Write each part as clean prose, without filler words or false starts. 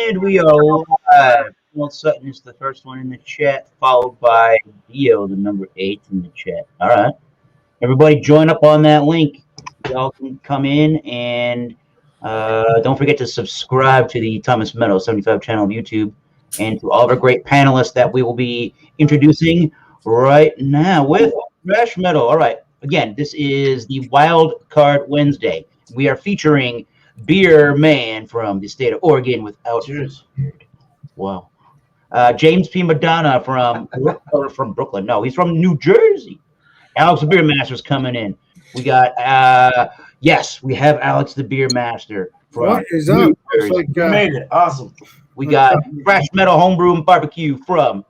And we are live. Well, Sutton is the first one in the chat, followed by Dio, the number 8 in the chat. All right. Everybody join up on that link. Y'all can come in and don't forget to subscribe to the Thomas Meadows 75 channel of YouTube and to all of our great panelists that we will be introducing right now with Thrash Metal. All right. Again, this is the Wild Card Wednesday. We are featuring Beer Man from the state of Oregon without beard. Wow. James P. Madonna from Brooklyn. No, he's from New Jersey. Alex the Beer Master's coming in. We got yes, we have Alex the Beer Master from what is up? Like, you made it. Awesome. We got Thrash Metal Homebrew and Barbecue from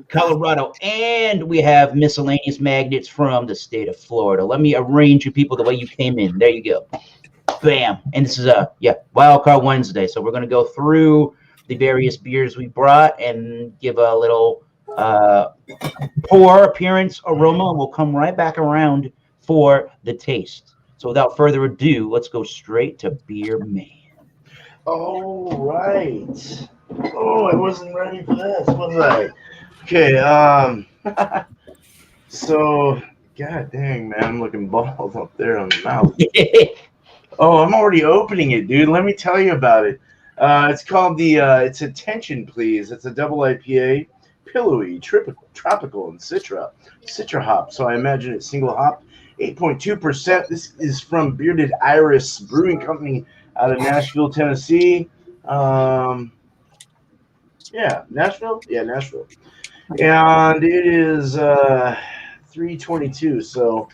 Colorado, and we have Miscellaneous Magnets from the state of Florida. Let me arrange you people the way you came in. There you go. Bam. And this is Wild Card Wednesday. So we're going to go through the various beers we brought and give a little pour, appearance, aroma. We'll come right back around for the taste. So without further ado, let's go straight to Beer Man. All right. Oh, I wasn't ready for this, was I? Okay, so, god dang, man, I'm looking bald up there on the mouth. Oh, I'm already opening it, dude. Let me tell you about it. It's called it's Attention Please. It's a double IPA, pillowy, tropical, and citra hop. So I imagine it's single hop, 8.2%. This is from Bearded Iris Brewing Company out of Nashville, Tennessee. Yeah, Nashville. And it is 322, so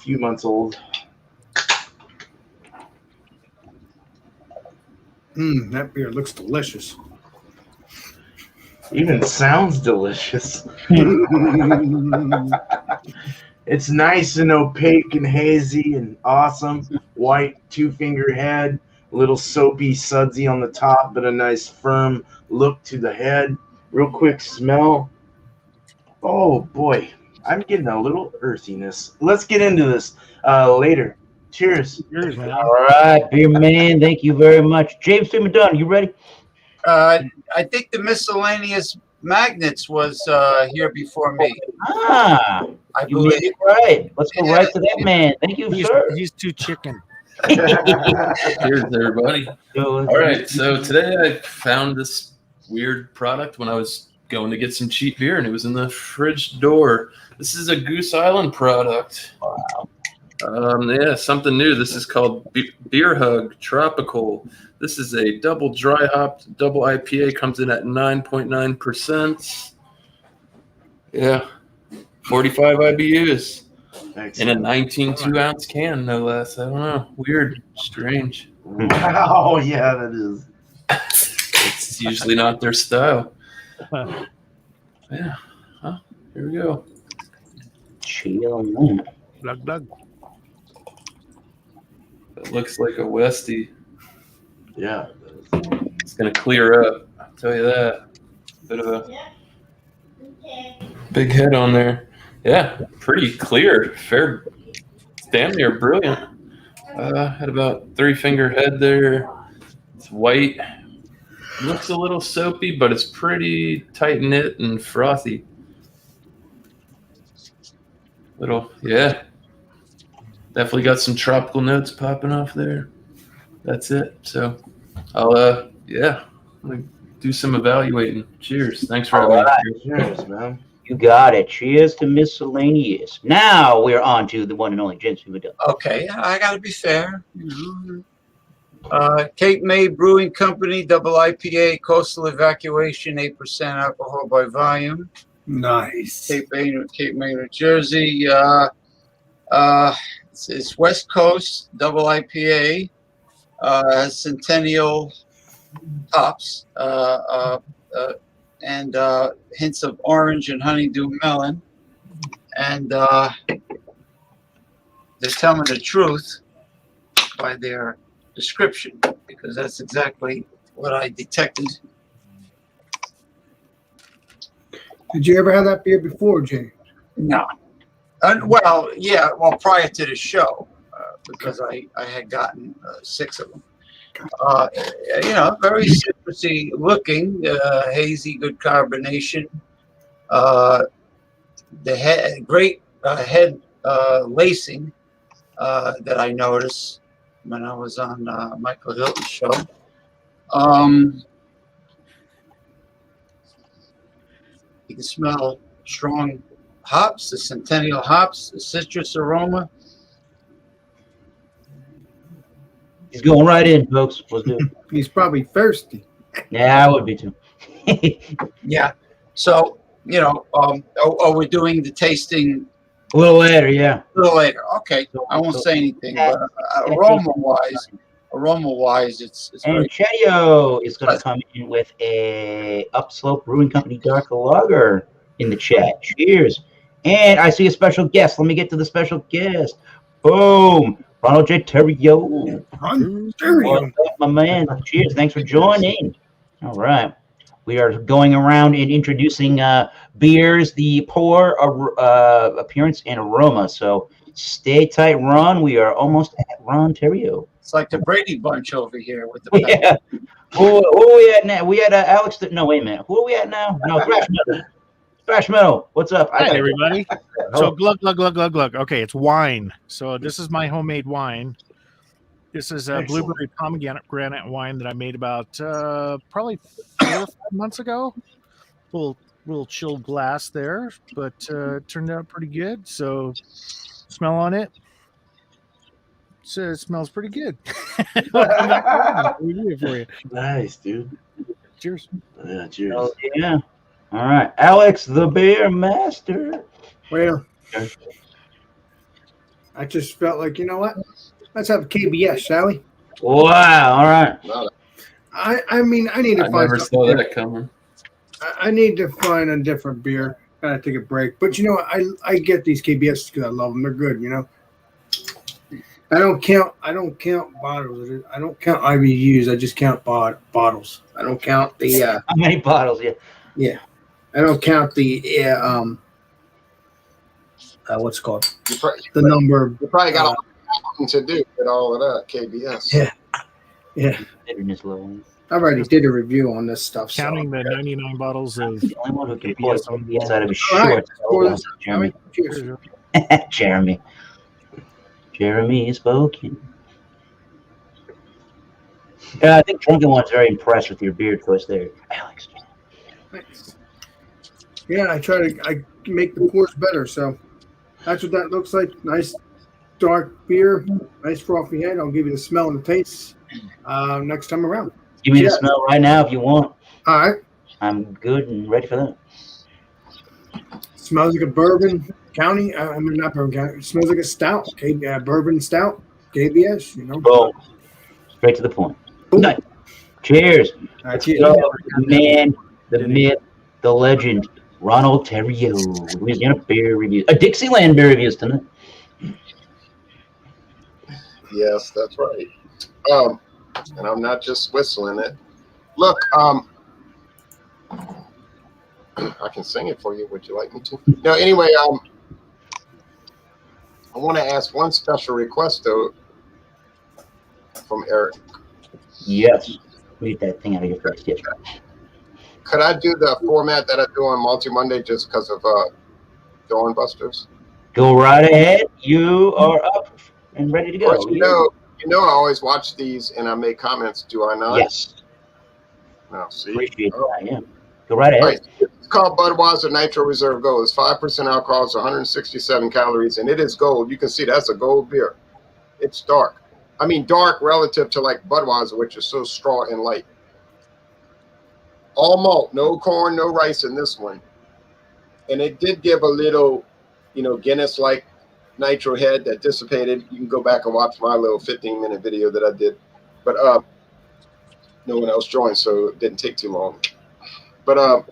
few months old. That beer looks delicious. Even sounds delicious. It's nice and opaque and hazy and awesome. White 2-finger head, a little soapy, sudsy on the top, but a nice firm look to the head. Real quick smell. Oh boy, I'm getting a little earthiness. Let's get into this later. Cheers. Cheers, man. All right, Beer Man, thank you very much. James P. Madonna, you ready? I think the Miscellaneous Magnets was here before me. I believe it right. Let's go right to that man. Thank you, sir. He's too chicken. Cheers, everybody. All right, so today I found this weird product when I was going to get some cheap beer, and it was in the fridge door. This is a Goose Island product. Wow. Yeah, something new. This is called Beer Hug Tropical. This is a double dry hopped double IPA. Comes in at 9.9%. Yeah, 45 IBUs. Excellent. In a 19 2-ounce can, no less. I don't know. Weird, strange. Wow, yeah, that is. It's usually not their style. Yeah. Huh, here we go. Chill. Glug. It looks like a Westie. Yeah. It's going to clear up. I'll tell you that. Bit of a big head on there. Yeah, pretty clear. Fair. Damn near brilliant. Had about 3-finger head there. It's white. Looks a little soapy, but it's pretty tight knit and frothy. Yeah. Definitely got some tropical notes popping off there. That's it. So I'll I'm gonna do some evaluating. Cheers. Thanks for having me. Cheers, man. You got it. Cheers to Miscellaneous. Now we're on to the one and only James P. Madonna. Okay, I got to be fair. Cape May Brewing Company, double IPA, Coastal Evacuation, 8% alcohol by volume. Nice. Cape May, New Jersey. It's West Coast, double IPA, Centennial hops, and hints of orange and honeydew melon. And they're telling the truth by their description, because that's exactly what I detected. Did you ever have that beer before, Jay? No. Prior to the show, because I had gotten 6 of them. Very citrusy looking, hazy, good carbonation. The head, great head lacing that I noticed when I was on Michael Hilton's show. You can smell strong hops, the Centennial hops, the citrus aroma. He's going right in, folks. Let's do it. He's probably thirsty. Yeah, I would be too. Yeah. So, we're doing the tasting A little later, yeah. a little later. Okay. I won't say anything, but aroma-wise, it's And very Chetio is going to come in with a Upslope Brewing Company Dark Lager in the chat. Cheers. And I see a special guest. Let me get to the special guest. Boom. Ronald J. Terrio. What's up, my man? Cheers. Thanks for joining. All right. We are going around and introducing beers, the pour, appearance, and aroma. So stay tight, Ron. We are almost at Ron Terrio. It's like the Brady Bunch over here with the Yeah. Who are we at now? We had Alex. No, wait a minute. Who are we at now? No, Thrash Metal. Thrash Metal. What's up? Hi, everybody. So glug, glug, glug, glug, glug. Okay, it's wine. So this is my homemade wine. This is a blueberry pomegranate wine that I made about probably 4 or 5 months ago. Little chilled glass there, but it turned out pretty good. So smell on it. So it smells pretty good. Review it for you. Nice, dude. Cheers. Yeah, cheers. Oh, yeah. All right. Alex, the beer master. Well, I just felt like, you know what? Let's have a KBS, shall we? Wow. All right. I mean, I need to I find never saw that coming. I need to find a different beer. Gotta take a break. But you know what? I get these KBS because I love them. They're good, you know. I don't count bottles. I don't count IBUs. I just count bottles. I don't count the How many bottles? Yeah. yeah. I don't count the what's it called? The number. You probably got a lot to do with all of that KBS. Yeah. Bitterness level. I already did a review on this stuff. Counting the 99 bottles of The only one who can pull the inside of his All right. shorts. Pour this. Jeremy. Cheers. Jeremy. Jeremy is spoken. I think Drunken One's very impressed with your beard choice there, Alex. Thanks. Yeah, I make the pours better, so that's what that looks like. Nice dark beer, nice frothy head. I'll give you the smell and the taste next time around. Give me the smell right now if you want. All right. I'm good and ready for that. Smells like a bourbon county. I mean, not bourbon county. It smells like a stout. Bourbon stout. KBS, you know. Boom. Straight to the point. Boom. Nice. Cheers. All right, Let's cheers. go. The man, the myth, the legend, Ronald Terrio. Louisiana beer reviews. Dixieland beer reviews tonight. Yes, that's right. And I'm not just whistling it. Look, I can sing it for you. Would you like me to? No, anyway, I want to ask one special request though from Eric. Yes. Leave that thing out of your face. Yes. Could I do the format that I do on Multi Monday just because of Dawn Busters? Go right ahead. You are up and ready to Of go. course, you know, I always watch these and I make comments. Do I not? Yes. No, see. Appreciate that. Yeah. Go right ahead. All right. It's called Budweiser Nitro Reserve Gold. It's 5% alcohol. It's 167 calories, and it is gold. You can see that's a gold beer. It's dark. I mean, dark relative to like Budweiser, which is so straw and light. All malt, no corn, no rice in this one. And it did give a little, Guinness-like nitro head that dissipated. You can go back and watch my little 15-minute video that I did. But no one else joined, so it didn't take too long. But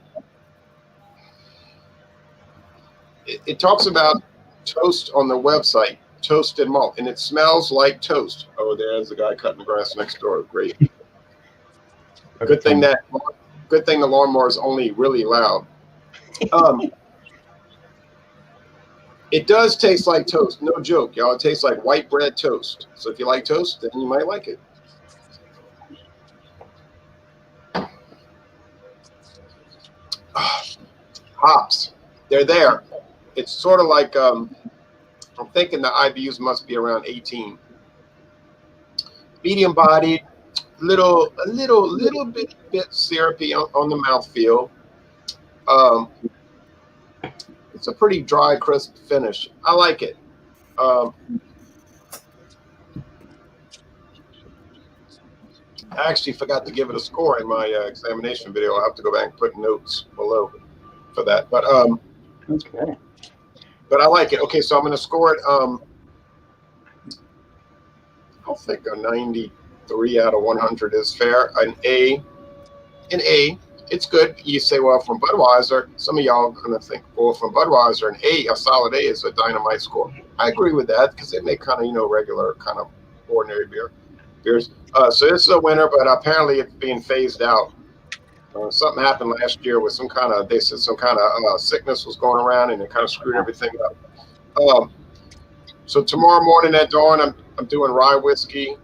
it talks about toast on the website, toast and malt, and it smells like toast. Oh, there's the guy cutting the grass next door. Great. Good thing the lawnmower is only really loud. It does taste like toast. No joke, y'all. It tastes like white bread toast. So if you like toast, then you might like it. hops. They're there. It's sort of like I'm thinking the IBUs must be around 18. Medium bodied, a little bit syrupy on the mouthfeel. It's a pretty dry, crisp finish. I like it. I actually forgot to give it a score in my examination video. I'll have to go back and put notes below for that. But Okay. but I like it. Okay, so I'm going to score it. I'll think a 93 out of 100 is fair. An A. It's good. You say, well, from Budweiser, some of y'all are going to think, well, from Budweiser, an A, a solid A is a dynamite score. I agree with that because they make kind of, regular, kind of ordinary beers. So this is a winner, but apparently it's being phased out. Something happened last year with they said some kind of sickness was going around and it kind of screwed everything up. So tomorrow morning at dawn, I'm doing rye whiskey.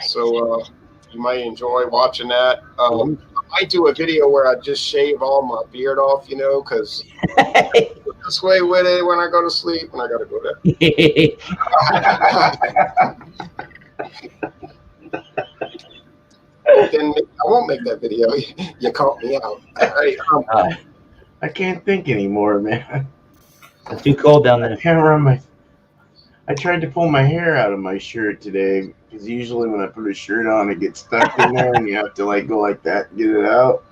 So you might enjoy watching that. I might do a video where I just shave all my beard off, because this way with it when I go to sleep and I got to go there. Then I won't make that video. You caught me out. All right. I can't think anymore, man. It's too cold down I there. can't remember. I tried to pull my hair out of my shirt today because usually when I put a shirt on, it gets stuck in there, and you have to go like that and get it out,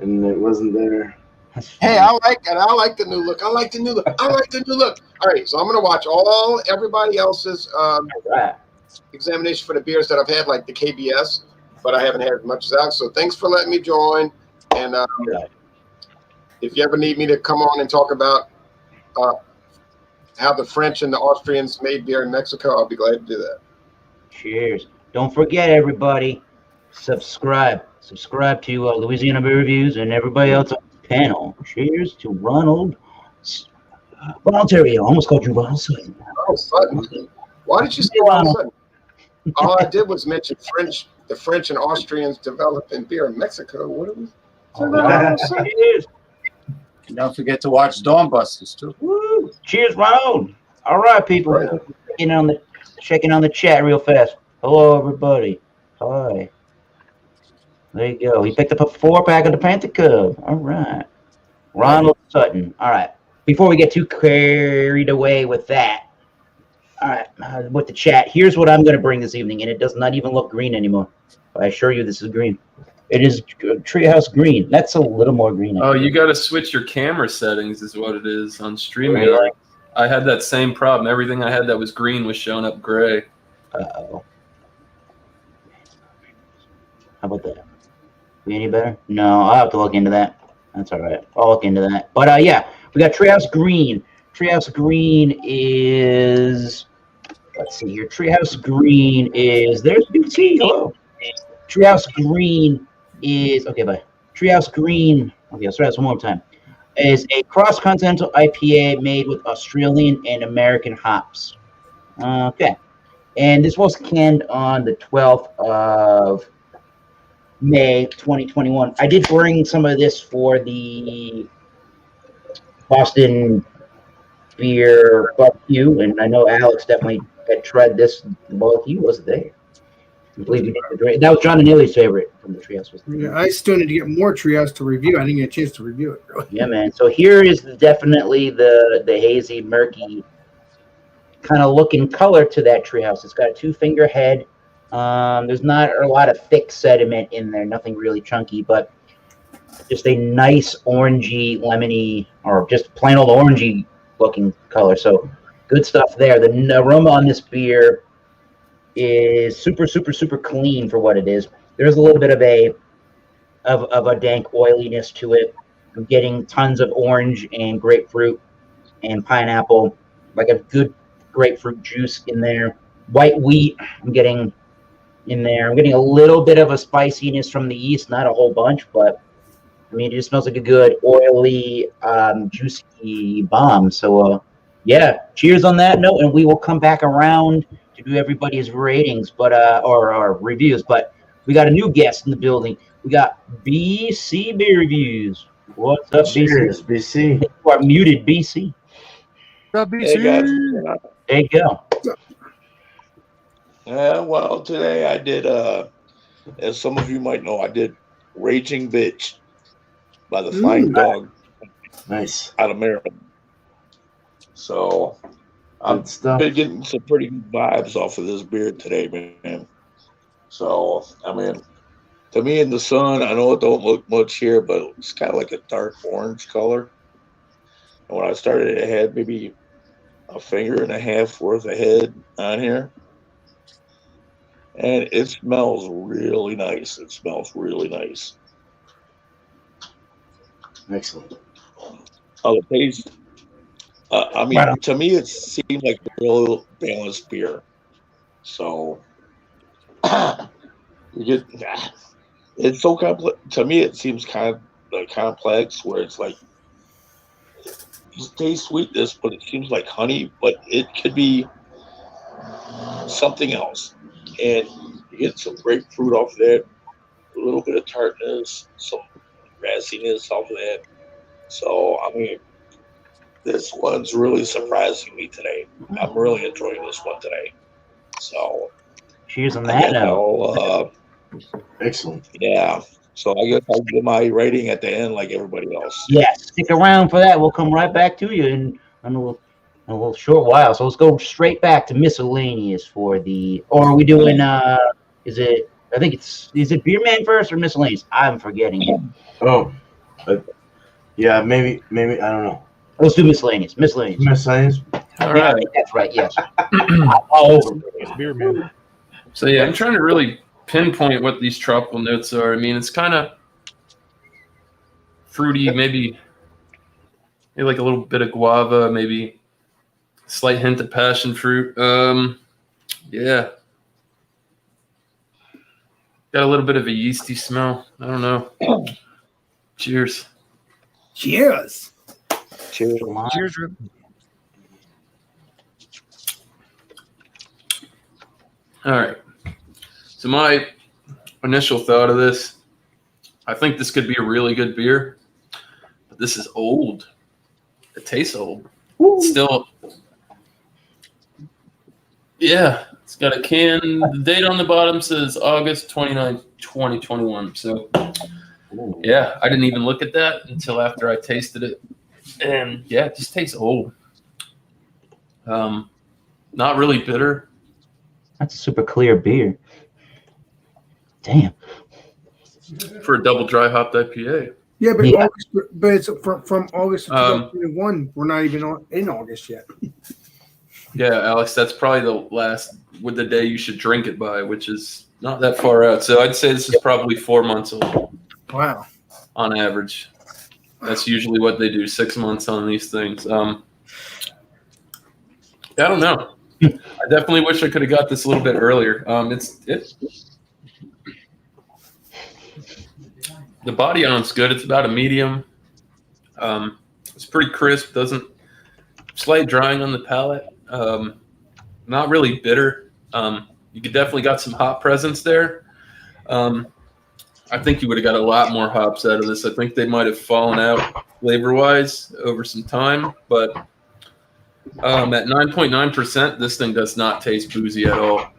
and it wasn't there. Hey, I like it. I like the new look. All right, so I'm gonna watch everybody else's examination for the beers that I've had, like the KBS, but I haven't had as much as that. So thanks for letting me join. And if you ever need me to come on and talk about how the French and the Austrians made beer in Mexico, I'll be glad to do that. Cheers. Don't forget, everybody, subscribe. Subscribe to Louisiana Beer Reviews and everybody else on the panel. Cheers to Ronald Ontario. I almost called you Ronald Sutton. Oh, Sutton. Why did you say Ronald Sutton? All I did was mention the French and Austrians developing beer in Mexico. What are we? Cheers. And don't forget to watch Dawn Busters too. Woo. Cheers, Ronald. All right, people. Right. Checking on the chat real fast. Hello, everybody. Hi. There you go. He picked up a 4-pack of the Panther Cub. All right. Ronald Sutton. All right. Before we get too carried away with that, all right, with the chat, here's what I'm going to bring this evening, and it does not even look green anymore. I assure you this is green. It is Treehouse Green. That's a little more green. Oh, you got to switch your camera settings is what it is on streaming. Really? I had that same problem. Everything I had that was green was showing up gray. Uh-oh. How about that? Be any better? No, I'll have to look into that. That's all right. I'll look into that. But, yeah, we got Treehouse Green. Treehouse Green is... Let's see here. Treehouse Green is... There's BT. Hello. Treehouse Green is... Okay, bye. Treehouse Green... Okay, let's try this one more time. Is a cross-continental IPA made with Australian and American hops. Okay. And this was canned on the 12th of May 2021. I did bring some of this for the Boston Beer Barbecue, and I know Alex definitely had tried this. Both you was there. I believe you did drink. That was John and Illy's favorite from the Treehouse. Yeah, I still need to get more Treehouse to review. I didn't get a chance to review it. Really. Yeah, man. So here is definitely the hazy, murky kind of looking color to that Treehouse. It's got a 2-finger head. There's not a lot of thick sediment in there, nothing really chunky, but just a nice orangey, lemony, or just plain old orangey looking color. So good stuff there. The aroma on this beer is super, super, super clean for what it is. There's a little bit of a dank oiliness to it. I'm getting tons of orange and grapefruit and pineapple, like a good grapefruit juice in there. White wheat, I'm getting in there. I'm getting a little bit of a spiciness from the yeast, not a whole bunch, but I mean, it just smells like a good oily, juicy bomb. So, yeah, cheers on that note, and we will come back around to do everybody's ratings, but or reviews. But we got a new guest in the building. We got BC Beer Reviews. What's up, BC? Cheers, BC. You are muted, BC. Hey guys. There you go. Well, today I did, as some of you might know, I did Raging Bitch by the Flying Dog Nice. out of Maryland. So I've Good stuff. been getting some pretty good vibes off of this beer today, man. So, I mean, to me in the sun, I know it don't look much here, but it's kind of like a dark orange color. And when I started, it had maybe a finger and a half worth of head on here. And it smells really nice. It smells really nice. Excellent. Oh, the taste. I mean, Wow. to me, it seemed like a real balanced beer. So, you get, it's so complex. To me, it seems kind of complex where it's like, it tastes sweetness, but it seems like honey, but it could be something else. And you get some grapefruit off of that, a little bit of tartness, some grassiness off of that. So, I mean, this one's really surprising me today. I'm really enjoying this one today. So, Cheers on I that guess note. Excellent. yeah. So I guess I'll give my rating at the end like everybody else. Yeah, stick around for that. We'll come right back to you in a little short while. So let's go straight back to miscellaneous for the. Or are we doing? Is it? I think it's. Is it Beer Man first or miscellaneous? I'm forgetting. Oh, yeah, maybe I don't know. Let's do miscellaneous. Miscellaneous. Miscellaneous. All Yeah, I right. think that's right. Yes. All over. Beer man. So yeah, I'm trying to really pinpoint what these tropical notes are. I mean, it's kind of fruity, maybe like a little bit of guava, maybe a slight hint of passion fruit. Yeah. Got a little bit of a yeasty smell. I don't know. Cheers. Cheers. Cheers. Cheers, Rip. All right. So my initial thought of this, I think this could be a really good beer, but this is old. It tastes old. Still, yeah, it's got a can. The date on the bottom says August 29th, 2021. So, yeah, I didn't even look at that until after I tasted it. And, yeah, it just tastes old. Not really bitter. That's a super clear beer. Damn. For a double dry hopped IPA. Yeah, but Yeah. August, but it's from August of 2021. We're not even in August yet. Yeah, Alex, that's probably the last with the day you should drink it by, which is not that far out. So I'd say this is probably 4 months old Wow. on average. That's usually what they do, 6 months on these things. I don't know. I definitely wish I could have got this a little bit earlier. The body on it's good. It's about a medium. It's pretty crisp. Slight drying on the palate. Not really bitter. You could definitely got some hop presence there. I think you would have got a lot more hops out of this. I think they might have fallen out flavor-wise over some time, but at 9.9%, this thing does not taste boozy at all.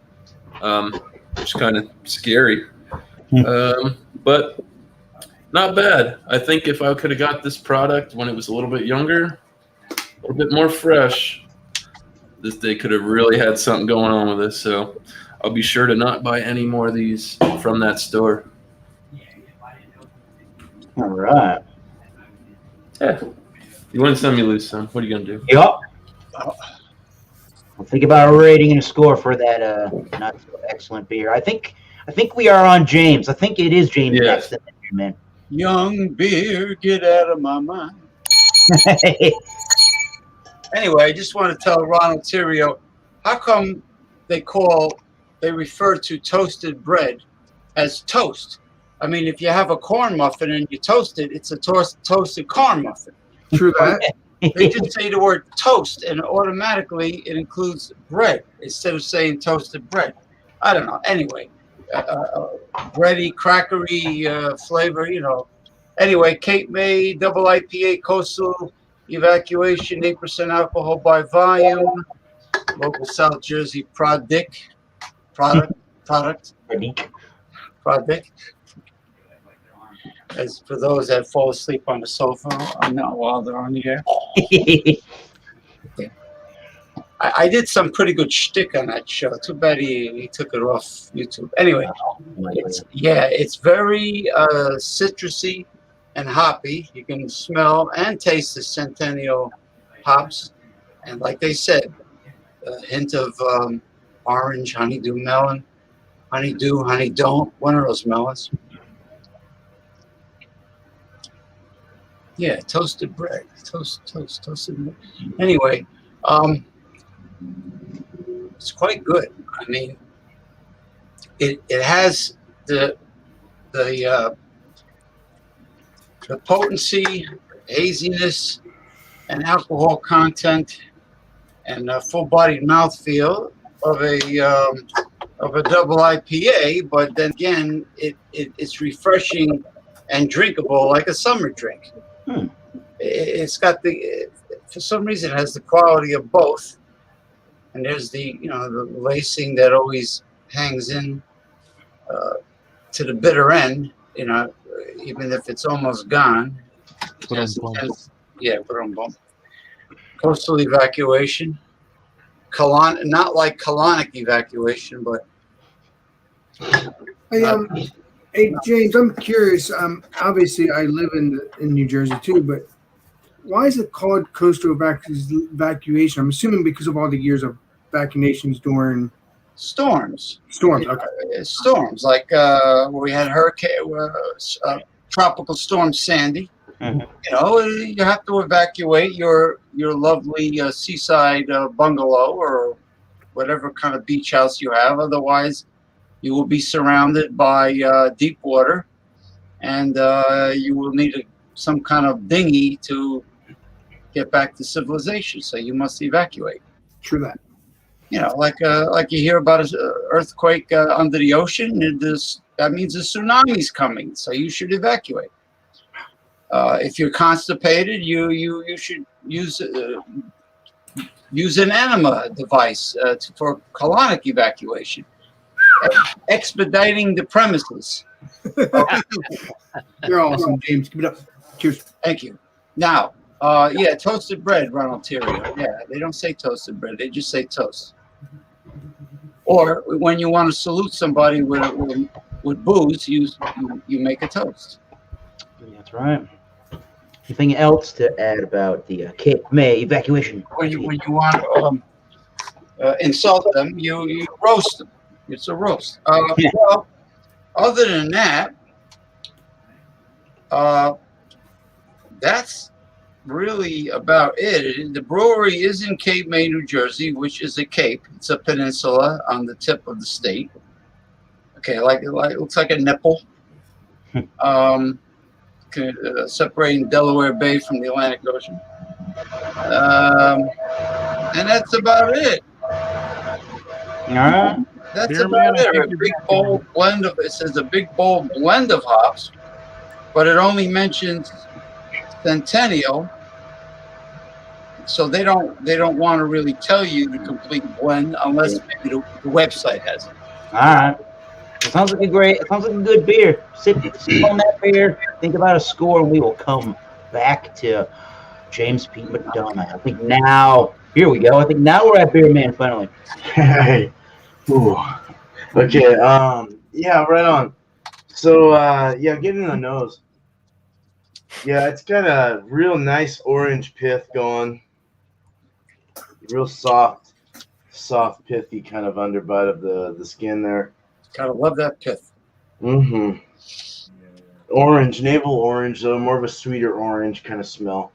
It's kind of scary. But not bad. I think if I could have got this product when it was a little bit younger, a little bit more fresh, they could have really had something going on with this. So I'll be sure to not buy any more of these from that store. All right. Yeah. You win some, you lose some. What are you going to do? Yup. We'll think about a rating and a score for that not so excellent beer. I think we are on James. I think it is James Yeah. next, man. Young beer, get out of my mind. Anyway, I just want to tell Ronald Tirio, how come they refer to toasted bread as toast? I mean, if you have a corn muffin and you toast it, it's a toasted corn muffin. True that. They just say the word toast, and automatically it includes bread instead of saying toasted bread. I don't know. Anyway, bready, crackery flavor, Anyway, Cape May, double IPA, coastal evacuation, 8% alcohol by volume. Local South Jersey product. As for those that fall asleep on the sofa, not while they're on the air. I did some pretty good shtick on that show. Too bad he took it off YouTube. Anyway, it's very citrusy and hoppy. You can smell and taste the Centennial hops. And like they said, a hint of orange, honeydew melon, honeydew, honey don't, one of those melons. Yeah, toasted bread. Toasted bread. Anyway, it's quite good. I mean, it has the potency, haziness, and alcohol content, and a full-bodied mouthfeel of a double IPA. But then again, it's refreshing and drinkable like a summer drink. It's got for some reason, it has the quality of both. And there's the lacing that always hangs in to the bitter end, even if it's almost gone. Coastal evacuation. Not like colonic evacuation, but. Hey, James, I'm curious. Obviously, I live in New Jersey too, but why is it called coastal evacuation? I'm assuming because of all the years of evacuations during storms. Okay. Storms like we had tropical storm Sandy. Mm-hmm. You have to evacuate your lovely seaside bungalow or whatever kind of beach house you have. Otherwise, you will be surrounded by deep water, and you will need some kind of dinghy to get back to civilization. So you must evacuate. True that. Like you hear about an earthquake under the ocean. That means a tsunami's coming. So you should evacuate. If you're constipated, you should use an enema device for colonic evacuation. Expediting the premises. You're awesome, James. Keep it up. Cheers. Thank you. Now, toasted bread, Ronald Terrio. Yeah, they don't say toasted bread. They just say toast. Or when you want to salute somebody with booze, you make a toast. That's right. Anything else to add about the Cape May evacuation? When you want to insult them, you roast them. It's a roast. Well, other than that, that's really about it. The brewery is in Cape May, New Jersey, which is a cape. It's a peninsula on the tip of the state. Okay, it looks like a nipple. Separating Delaware Bay from the Atlantic Ocean. And that's about it. All right. That's about it. A big bold blend of hops, but it only mentions Centennial, so they don't want to really tell you the complete blend unless maybe the website has it. All right. It sounds like a good beer. Sit on that beer, think about a score, and we will come back to James P. McDonough. I think now, here we go. I think now we're at Beer Man finally. Ooh. Okay. Yeah. Right on. So getting the nose. Yeah, it's got a real nice orange pith going. Real soft, pithy kind of underbite of the skin there. Gotta love that pith. Mm-hmm. Orange, navel orange, though more of a sweeter orange kind of smell.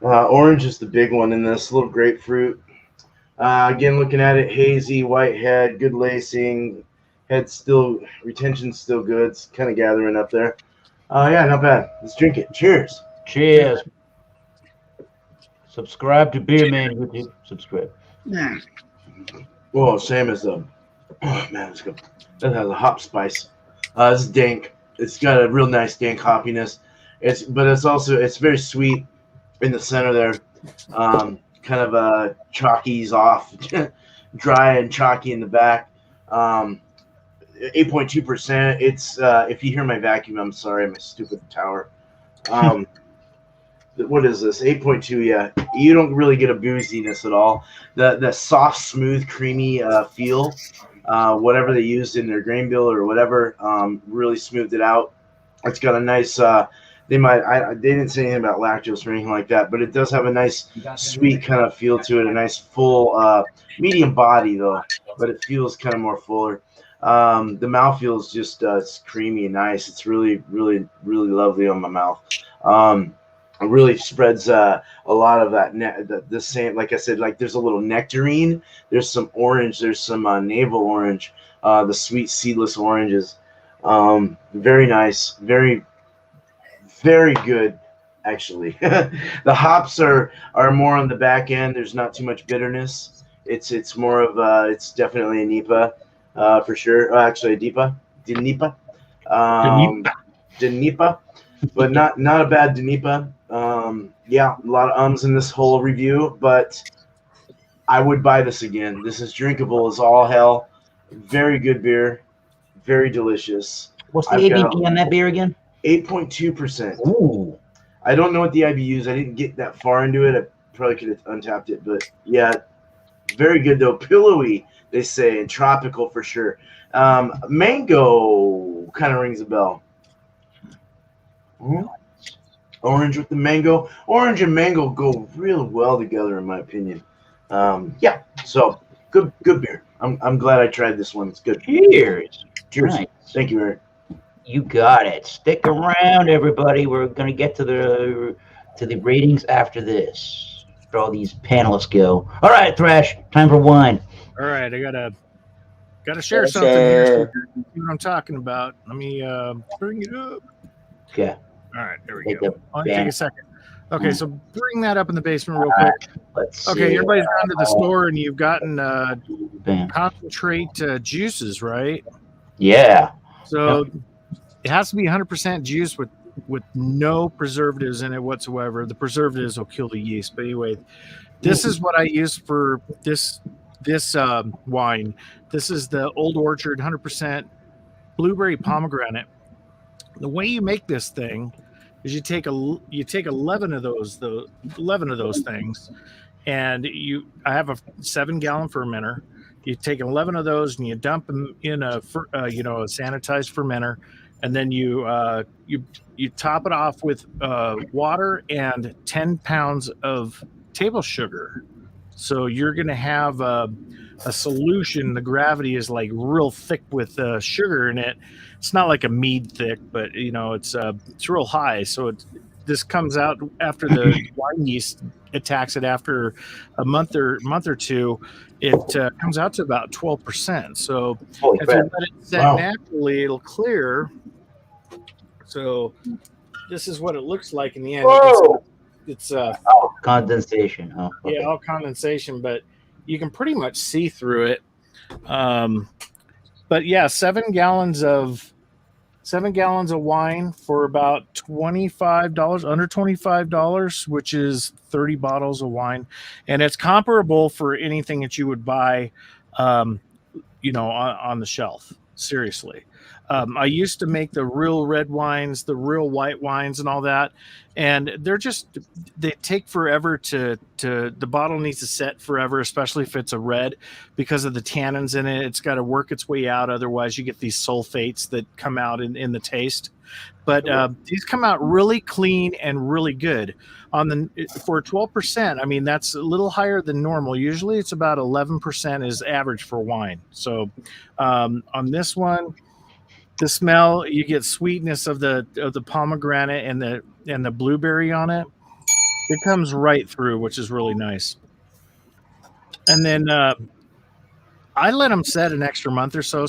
Orange is the big one in this. A little grapefruit. Again, looking at it, hazy, white head, good lacing. Retention's still good. It's kind of gathering up there. Yeah, not bad. Let's drink it. Cheers. Cheers. Subscribe to Beer Man YouTube. Subscribe. Yeah. Well, same as the. Oh man, it's good. That has a hop spice. This is dank. It's got a real nice dank hoppiness. It's very sweet in the center there. Kind of chalky's off, dry and chalky in the back. 8.2%. It's if you hear my vacuum, I'm sorry, my stupid tower. What is this? 8.2. Yeah, you don't really get a booziness at all. The soft, smooth, creamy feel. Whatever they used in their grain bill or whatever, really smoothed it out. It's got a nice. They didn't say anything about lactose or anything like that, but it does have a nice, sweet kind of feel to it. A nice full, medium body though, but it feels kind of more fuller. The mouthfeel is just it's creamy and nice. It's really, really, really lovely on my mouth. It really spreads a lot of that the same, like I said, like there's a little nectarine, there's some orange, there's some navel orange, the sweet seedless oranges. Very nice, very, very good actually. The hops are more on the back end. There's not too much bitterness. It's more of it's definitely a NEPA for sure. Actually a DNIPA. DNIPA. But not a bad DNIPA. Yeah, a lot of ums in this whole review, but I would buy this again. This is drinkable as all hell. Very good beer. Very delicious. What's the ABV on that beer again? 8.2%. Ooh. I don't know what the IBUs. I didn't get that far into it. I probably could have untapped it, but yeah, very good though. Pillowy, they say, and tropical for sure. Mango kind of rings a bell. Orange with the mango. Orange and mango go real well together, in my opinion. Yeah, so good beer. I'm glad I tried this one. It's good. Cheers. Cheers. Nice. Thank you, Eric. You got it. Stick around, everybody. We're gonna get to the ratings after this. After all these panelists go. All right, Thrash. Time for wine. All right, I gotta share something here. So you see what I'm talking about. Let me bring it up. Okay. All right, there we Take go. I'll take a second. Okay, Mm. so bring that up in the basement real quick. Let's Okay, see. everybody's gone to the store and you've gotten Bam. concentrate juices, right? Yeah. So it has to be 100% juice with no preservatives in it whatsoever. The preservatives will kill the yeast. But anyway, this is what I use for this wine. This is the Old Orchard 100% blueberry pomegranate. The way you make this thing is you take 11 of those things, and I have a 7-gallon fermenter. You take 11 of those and you dump them in a sanitized fermenter, and then you top it off with water and 10 pounds of table sugar. So you're going to have a solution. The gravity is like real thick with sugar in it. It's not like a mead thick, but it's real high. So this comes out after the wine yeast attacks it after a month or two. It comes out to about 12%. So if you let it set naturally, it'll clear. So this is what it looks like in the end. It's condensation. Oh, okay. Yeah, all condensation, but you can pretty much see through it. But yeah, 7 gallons of wine for about $25, under $25, which is 30 bottles of wine, and it's comparable for anything that you would buy, on the shelf. Seriously. I used to make the real red wines, the real white wines and all that. And they take forever the bottle needs to set forever, especially if it's a red, because of the tannins in it. It's got to work its way out. Otherwise you get these sulfates that come out in the taste. But these come out really clean and really good. For 12%, I mean, that's a little higher than normal. Usually it's about 11% is average for wine. So on this one, the smell, you get sweetness of the pomegranate and the blueberry on it. It comes right through, which is really nice. And then I let them set an extra month or so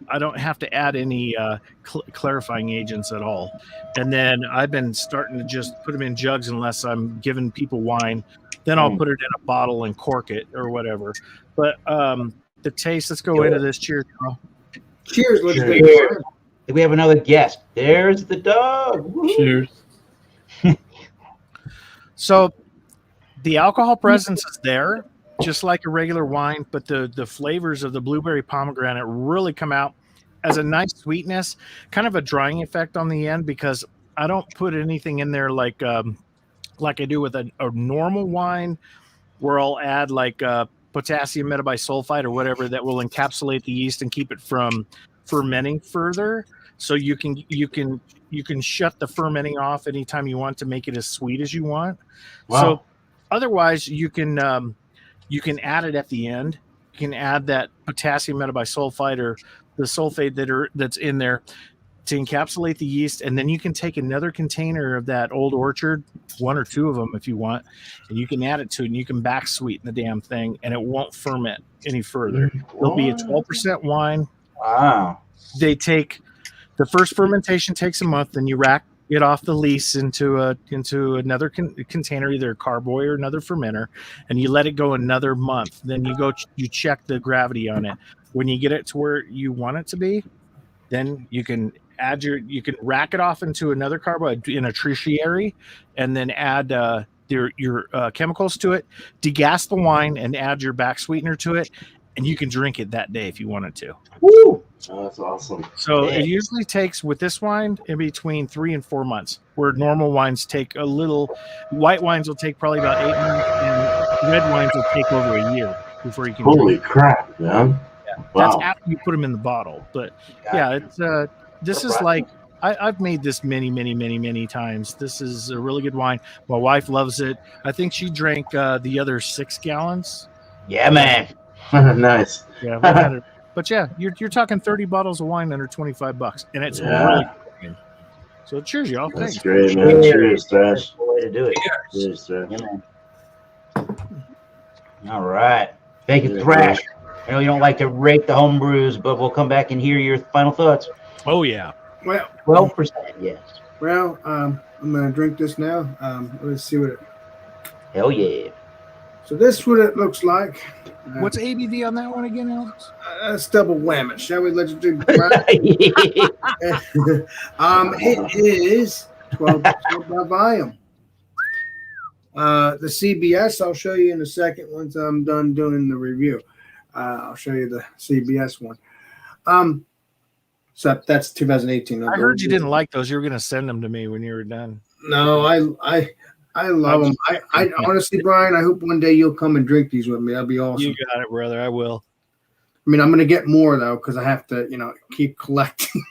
I don't have to add any clarifying agents at all. And then I've been starting to just put them in jugs unless I'm giving people wine. Then I'll put it in a bottle and cork it or whatever. But the taste, let's go into this. Cheers, Carl. Cheers. Let's Cheers. think we have another guest. There's the dog. Woo. Cheers. So the alcohol presence is there, just like a regular wine, but the flavors of the blueberry pomegranate really come out as a nice sweetness, kind of a drying effect on the end, because I don't put anything in there like I do with a normal wine, where I'll add like potassium metabisulfite or whatever that will encapsulate the yeast and keep it from fermenting further. So you can shut the fermenting off anytime you want to make it as sweet as you want. Wow. So otherwise you can add it at the end. You can add that potassium metabisulfite or the sulfate that's in there to encapsulate the yeast, and then you can take another container of that Old Orchard, one or two of them if you want, and you can add it to it, and you can back sweeten the damn thing, and it won't ferment any further. It'll be a 12% wine. Wow. They take the first fermentation takes a month, then you rack it off the lease into another container, either a carboy or another fermenter, and you let it go another month. Then you check the gravity on it. When you get it to where you want it to be, then you can rack it off into another carboy in a tertiary, and then add your chemicals to it, degas the wine, and add your back sweetener to it, and you can drink it that day if you wanted to. Woo! Oh, that's awesome. So it usually takes, with this wine, in between 3 and 4 months, where normal wines take a little. White wines will take probably about 8 months, and red wines will take over a year before you can Holy drink. crap, man. Yeah. Wow. That's after you put them in the bottle. But yeah, it's this is like, I've made this many times. This is a really good wine. My wife loves it. I think she drank the other 6 gallons. Yeah, man. Nice. Yeah, we had it. But yeah, you're talking 30 bottles of wine under $25, and it's really good. So cheers, y'all. That's Thanks. great, man. Cheers, Thrash. That's the way to do it. Cheers, Thrash. Yeah, man. All right. Thank you, Yeah, Thrash. I know you don't like to rate the home brews, but we'll come back and hear your final thoughts. Oh yeah. Well, 12%, yes. well, I'm gonna drink this now. Let's see what it. Hell yeah. So this is what it looks like. What's ABV on that one again, Alex? That's double whammy. Shall we let you do? It is 12% by volume. The CBS I'll show you in a second once I'm done doing the review. I'll show you the CBS one. So that's 2018. I heard you didn't like those. You were going to send them to me when you were done. No, I love them. I honestly, Brian, I hope one day you'll come and drink these with me. That'd be awesome. You got it, brother. I will. I mean, I'm going to get more though because I have to, keep collecting.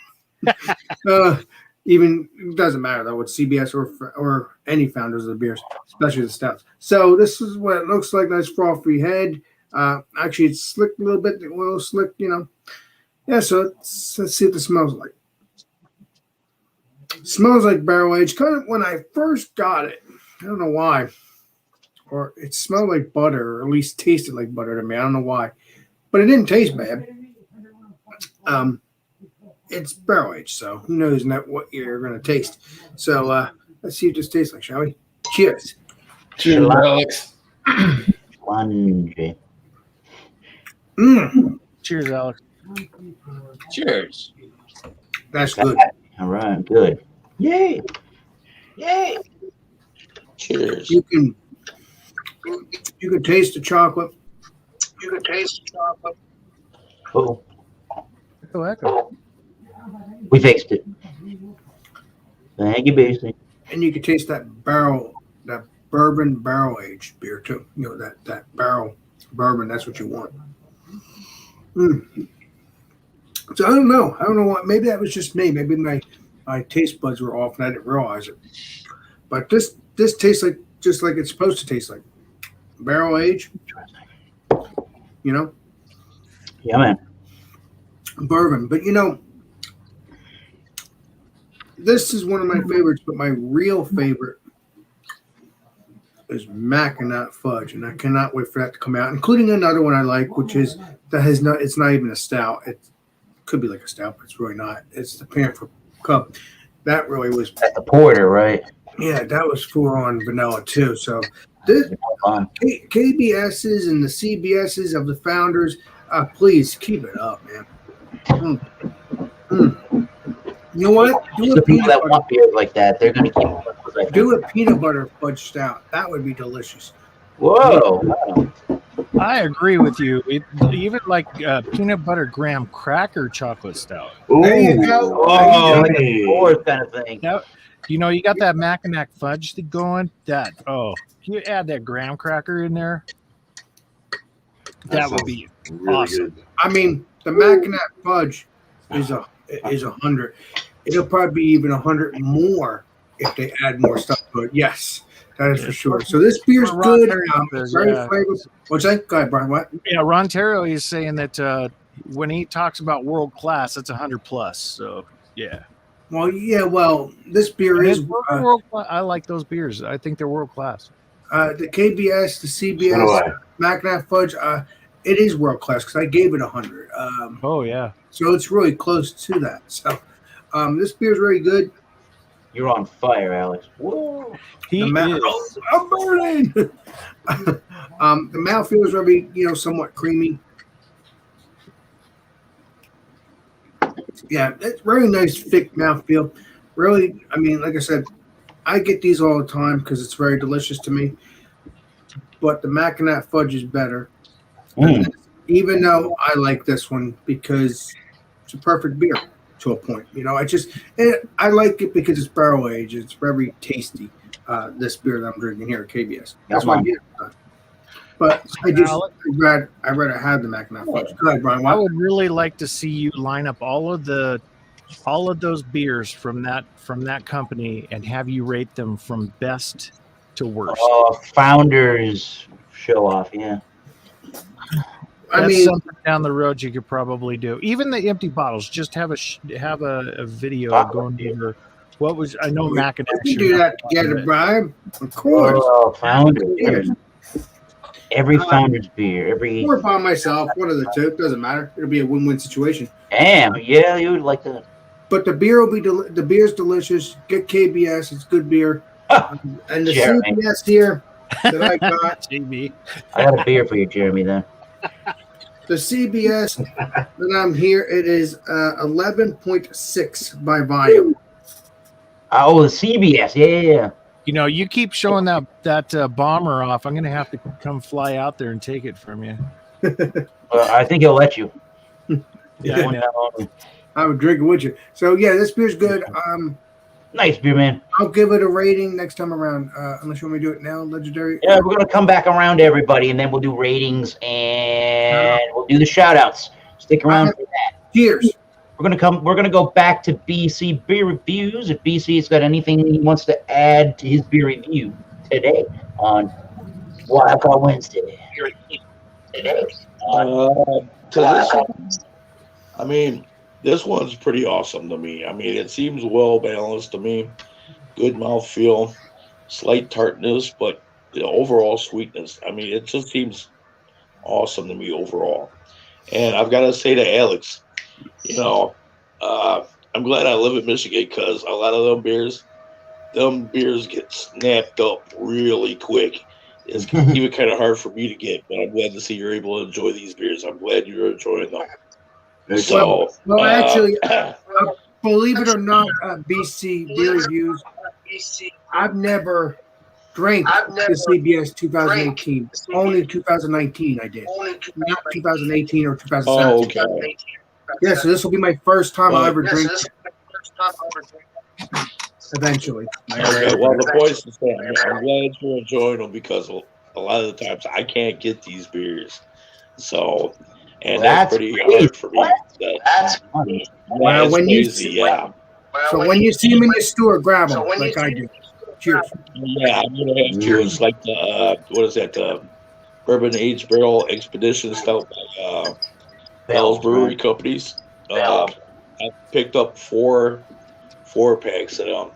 Even it doesn't matter though with CBS or any founders of the beers, especially the stouts. So this is what it looks like. Nice frothy head. Actually, it's slicked a little bit. The oil slick, Yeah. So let's see what it smells like. It smells like barrel aged. Kind of when I first got it. I don't know why. Or it smelled like butter, or at least tasted like butter to me. I don't know why. But it didn't taste bad. It's barrel aged, so who knows what you're going to taste. So let's see what this tastes like, shall we? Cheers. Cheers, Alex. Lungy. Cheers, Alex. Cheers. That's good. All right, good. Yay. Yay. Cheers. You can taste the chocolate. Cool. Oh, echo. We fixed it. Thank you, Beastie. And you can taste that bourbon barrel aged beer too. That barrel bourbon, that's what you want. So I don't know what, maybe that was just me. Maybe my taste buds were off and I didn't realize it. But this tastes like just like it's supposed to taste like. Barrel age. Yeah, man. Bourbon. But this is one of my favorites, but my real favorite is Mackinac Fudge, and I cannot wait for that to come out, including another one I like, which is it's not even a stout. It could be like a stout, but it's really not. It's the Panther Cup. That really was That's the porter, right? Yeah, that was on vanilla too. So this KBS's and the CBS's of the founders, please keep it up, man. You know what? Do The a people peanut that butter. want beers like that, they're gonna keep. Do a peanut butter fudge stout. That would be delicious. Whoa! Wow. I agree with you. Even like peanut butter graham cracker chocolate stout. There you go. Oh, like a Hey. s'mores kind of thing. Now, you got that Mackinac fudge going. Can you add that graham cracker in there? That would be really awesome. good. I mean, the Mackinac fudge is 100. It'll probably be even 100 more if they add more stuff to it. Yes, that is for sure. So this beer's Ron good. Terry It's says, very yeah. flavorful. What's that? Go ahead, Brian. What? Yeah, Ron Terrio is saying that when he talks about world class, it's 100 plus. So yeah. Well, yeah. Well, this beer is world class. I like those beers. I think they're world class. the KBS, the So do CBS, I. Mackinac fudge. It is world class because I gave it 100. Oh yeah. So it's really close to that. So this beer is very good. You're on fire, Alex. Whoa! He is. Oh, I'm burning. The mouthfeel is very, somewhat creamy. Yeah, it's very nice, thick mouthfeel. Really, I mean, like I said, I get these all the time because it's very delicious to me. But the Mackinac fudge is better. Even though I like this one because it's a perfect beer to a point. I like it because it's barrel aged. It's very tasty. This beer that I'm drinking here at KBS. That's why I get it. But I'd rather have the Mackinac fudge. Go ahead, Brian. I would really like to see you line up all of those beers from that company and have you rate them from best to worst. Founders show off, yeah. That's something down the road you could probably do. Even the empty bottles, just have a video going over what was. I know Mackinac. We can do that together, Brian. Of course. Oh, Founders. Every Founders beer, Or by myself, one of the two. It doesn't matter. It'll be a win-win situation. Damn, yeah, you would like that. But the beer will be the beer's delicious. Get KBS, it's good beer. And the Jeremy. CBS here that I got, JB. I got a beer for you, Jeremy. Then the CBS that I'm here, it is 11.6 by volume. oh, the CBS, yeah. You keep showing that bomber off. I'm gonna have to come fly out there and take it from you. I think he'll let you. Yeah, I know. I would drink it with you. So yeah, this beer's good. Nice beer, man. I'll give it a rating next time around. Unless you want me to do it now, Legendary. Yeah, we're gonna come back around to everybody, and then we'll do ratings and we'll do the shout outs. Stick around for that. Cheers. We're gonna go back to BC beer reviews. If BC's got anything he wants to add to his beer review today on Wildcard Wednesday. To this one, I mean, this one's pretty awesome to me. I mean, it seems well balanced to me. Good mouthfeel, slight tartness, but the overall sweetness. I mean, it just seems awesome to me overall. And I've got to say to Alex, I'm glad I live in Michigan because a lot of them beers get snapped up really quick. It's even kind of hard for me to get, but I'm glad to see you're able to enjoy these beers. I'm glad you're enjoying them. So, actually, believe it or not, BC beer reviews. I've never drank the CBS 2018. Only 2019 I did. Not 2018 or 2017. oh, okay. Yeah, so this will be my first time I'll ever drink. Eventually. Okay, well, the point is that I'm glad you're enjoying them because a lot of the times I can't get these beers. So, and that's pretty hard for me. That's funny. Well, when you crazy, yeah. So when you see them in the store, grab them like I do. Cheers. Yeah, I'm gonna have cheers like the what is that? The Bourbon Aged Barrel Expedition Stout by Bell's Brewery Companies. I picked up four packs of them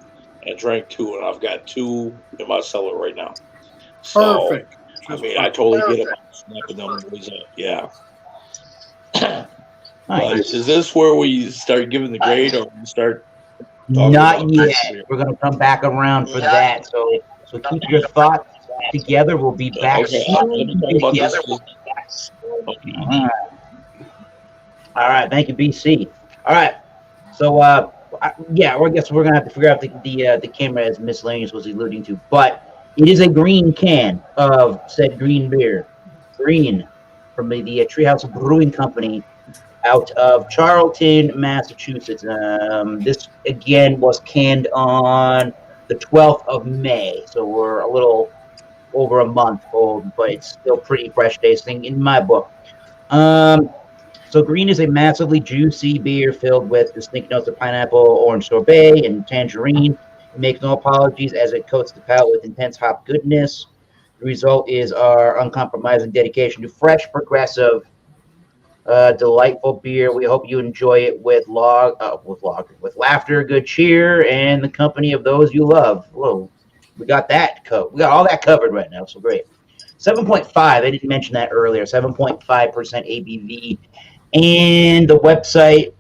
and drank 2, and I've got 2 in my cellar right now. So, Perfect. I mean, I totally get it. Snapping them boys up. Yeah. Nice. Is this where we start giving the grade, or we start? Not yet. We're gonna come back around for that. So keep your thoughts together. We'll be back Okay. soon. All right. Thank you, BC. All right. So Yeah, or I guess we're gonna have to figure out the camera as miscellaneous was alluding to, but it is a green can of said green beer, green from the Treehouse Brewing Company out of Charlton, Massachusetts. This again was canned on the 12th of May, so we're a little over a month old, but it's still pretty fresh tasting in my book. So green is a massively juicy beer filled with distinct notes of pineapple, orange sorbet, and tangerine. It makes no apologies as it coats the palate with intense hop goodness. The result is our uncompromising dedication to fresh, progressive, delightful beer. We hope you enjoy it with laughter, good cheer, and the company of those you love. Whoa, we got that we got all that covered right now, so great. 7.5. I didn't mention that earlier. 7.5% ABV. And the website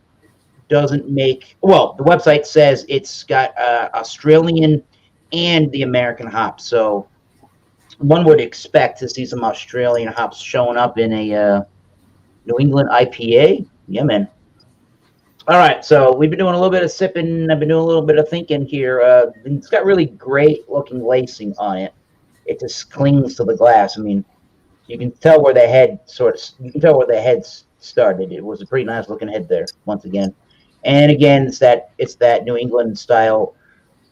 doesn't make, well, the website says it's got Australian and the American hops. So one would expect to see some Australian hops showing up in a New England IPA. Yeah, man. All right, so we've been doing a little bit of sipping. I've been doing a little bit of thinking here. It's got really great looking lacing on it. It just clings to the glass. I mean, you can tell where the head started. It was a pretty nice looking head there once again. And again, it's that New England style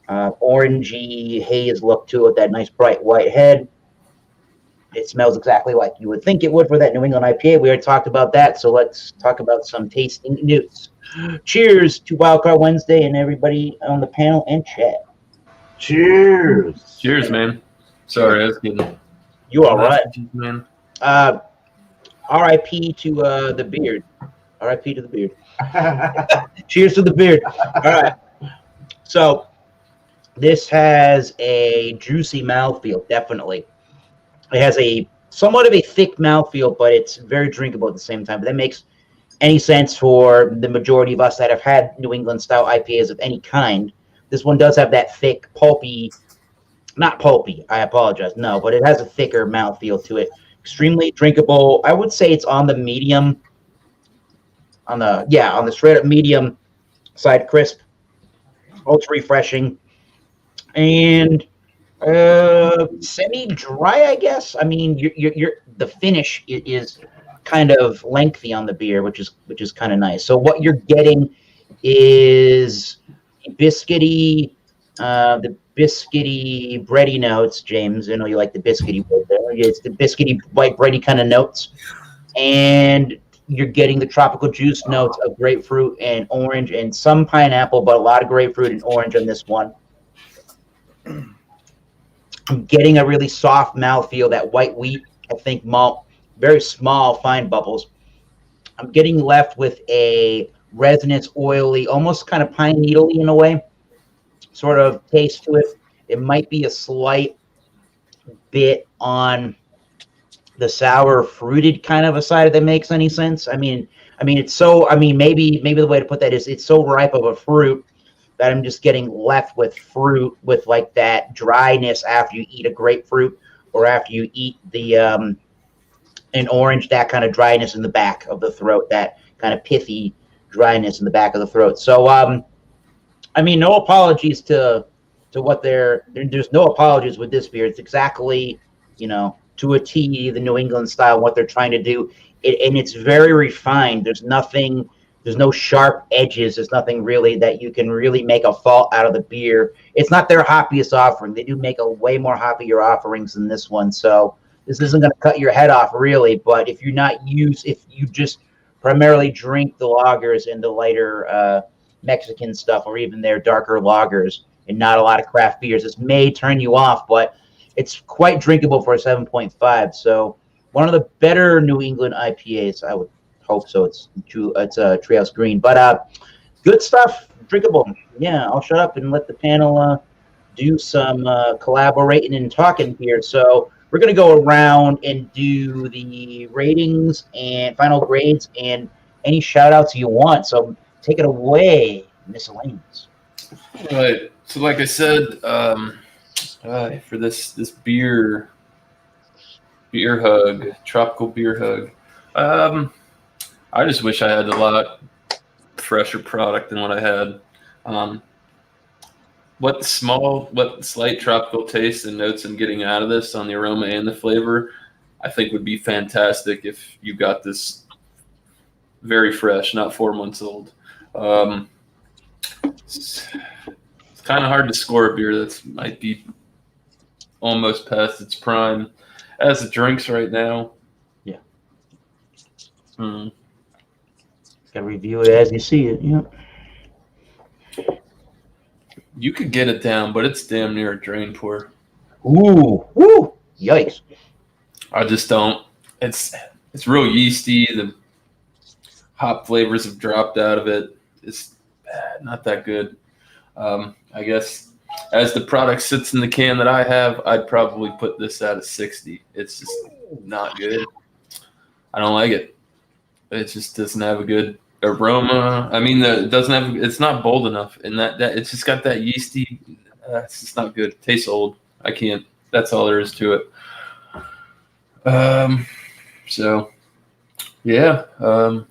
orangey haze look to it, that nice bright white head. It smells exactly like you would think it would for that New England IPA. We already talked about that, so let's talk about some tasting news. Cheers to Wildcard Wednesday and everybody on the panel and chat. Cheers. Cheers, man. Sorry, I was getting. You all right, man? R.I.P. to the beard. R.I.P. to the beard. Cheers to the beard. All right. So this has a juicy mouthfeel, definitely. It has a somewhat of a thick mouthfeel, but it's very drinkable at the same time. But that makes any sense for the majority of us that have had New England style IPAs of any kind. This one does have that thick, pulpy, not pulpy, I apologize. No, but it has a thicker mouthfeel to it. Extremely drinkable. I would say it's on the medium, on the straight up medium side, crisp, ultra refreshing, and semi-dry, I guess. I mean, you're the finish is kind of lengthy on the beer, which is kind of nice. So what you're getting is biscuity, the biscuity bready notes, James. I know you like the biscuity word there. It's the biscuity white bready kind of notes, and you're getting the tropical juice notes of grapefruit and orange and some pineapple, but a lot of grapefruit and orange on this one. I'm getting a really soft mouthfeel, that white wheat, I think, malt, very small, fine bubbles. I'm getting left with a resinous, oily, almost kind of pine needle-y in a way, sort of taste to it. It might be a slight bit on the sour, fruited kind of a side, if that makes any sense. I mean, it's so. I mean, maybe the way to put that is it's so ripe of a fruit that I'm just getting left with fruit with like that dryness after you eat a grapefruit or after you eat the an orange, that kind of dryness in the back of the throat, that kind of pithy dryness in the back of the throat. So, I mean, no apologies to what there's no apologies with this beer. It's exactly, to a T, the New England style, what they're trying to do. And it's very refined. There's no sharp edges. There's nothing really that you can really make a fault out of the beer. It's not their hoppiest offering. They do make a way more hoppier offerings than this one. So this isn't going to cut your head off really, but if you just primarily drink the lagers and the lighter Mexican stuff, or even their darker lagers and not a lot of craft beers, this may turn you off, but it's quite drinkable for a 7.5. So one of the better New England IPAs, I would hope so. It's Treehouse Green, but good stuff, drinkable. Yeah, I'll shut up and let the panel do some collaborating and talking here. So we're going to go around and do the ratings and final grades and any shout outs you want. So take it away, miscellaneous. All right. So like I said, for this beer hug, tropical beer hug, I just wish I had a lot fresher product than what I had. What slight tropical taste and notes I'm getting out of this on the aroma and the flavor, I think would be fantastic if you got this very fresh, not 4 months old. It's kind of hard to score a beer that might be almost past its prime as it drinks right now. Yeah. Gotta review it as you see it. Yeah. You could get it down, but it's damn near a drain pour. Ooh, woo, yikes! I just don't. It's real yeasty. The hop flavors have dropped out of it. It's not that good. I guess as the product sits in the can that I have, I'd probably put this at a 60. It's just not good. I don't like it. It just doesn't have a good aroma. I mean, it doesn't have. It's not bold enough, and that it's just got that yeasty. It's just not good. It tastes old. I can't. That's all there is to it. So, yeah.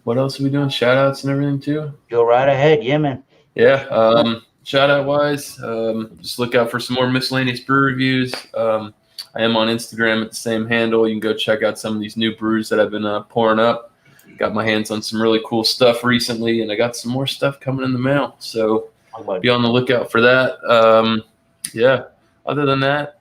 What else are we doing? Shout outs and everything too? Go right ahead. Yeah, man. Yeah. Shout out wise, just look out for some more miscellaneous brew reviews. I am on Instagram at the same handle. You can go check out some of these new brews that I've been pouring up. Got my hands on some really cool stuff recently, and I got some more stuff coming in the mail. So be on the lookout for that. Yeah. Other than that,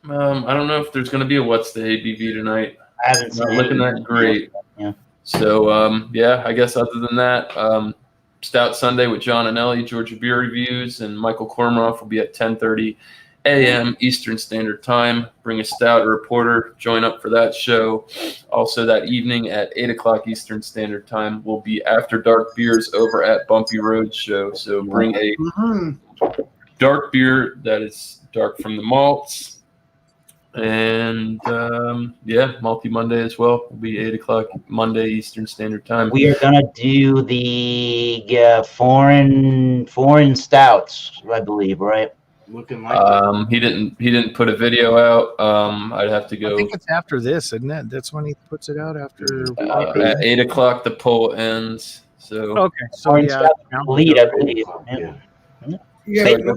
I don't know if there's going to be a What's the ABV tonight. I haven't seen looking that great. Yeah. So, yeah, I guess other than that, Stout Sunday with John and Ellie, Georgia Beer Reviews, and Michael Kormaroff will be at 10:30 a.m. Eastern Standard Time. Bring a stout or a porter. Join up for that show. Also that evening at 8 o'clock Eastern Standard Time will be After Dark Beers over at Bumpy Road Show. So bring a dark beer that is dark from the malts. And, yeah, Multi Monday as well. Will be 8 o'clock Monday Eastern Standard Time. We are gonna do the foreign stouts, I believe, right? Looking like he didn't put a video out. I'd have to go. I think it's after this, isn't it? That's when he puts it out after. At 8 o'clock, the poll ends. So Okay, so Foreign yeah, stouts lead, I believe. yeah. Yeah, Hey, but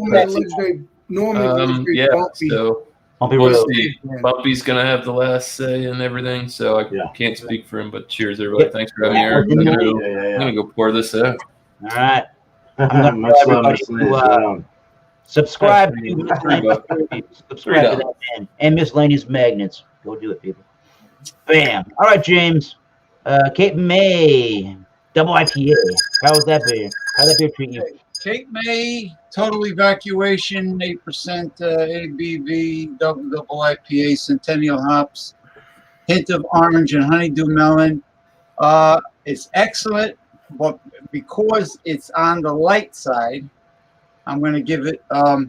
normally yeah. Bumpy. So Bumpy we'll Road. see. Bumpy's gonna have the last say and everything. So I can't speak for him, but cheers, everybody. Thanks for having me here. I'm gonna go pour this out. All right. I'm gonna tell everybody to subscribe to Miscellaneous Reviews. Subscribe to that, man. And Miscellaneous Magnets. Go do it, people. Bam. All right, James. Cape May double IPA. How was that beer? How did that beer treat you? Cape May, total evacuation, 8% ABV, double IPA, Centennial hops, hint of orange and honeydew melon. It's excellent, but because it's on the light side, I'm going to give it a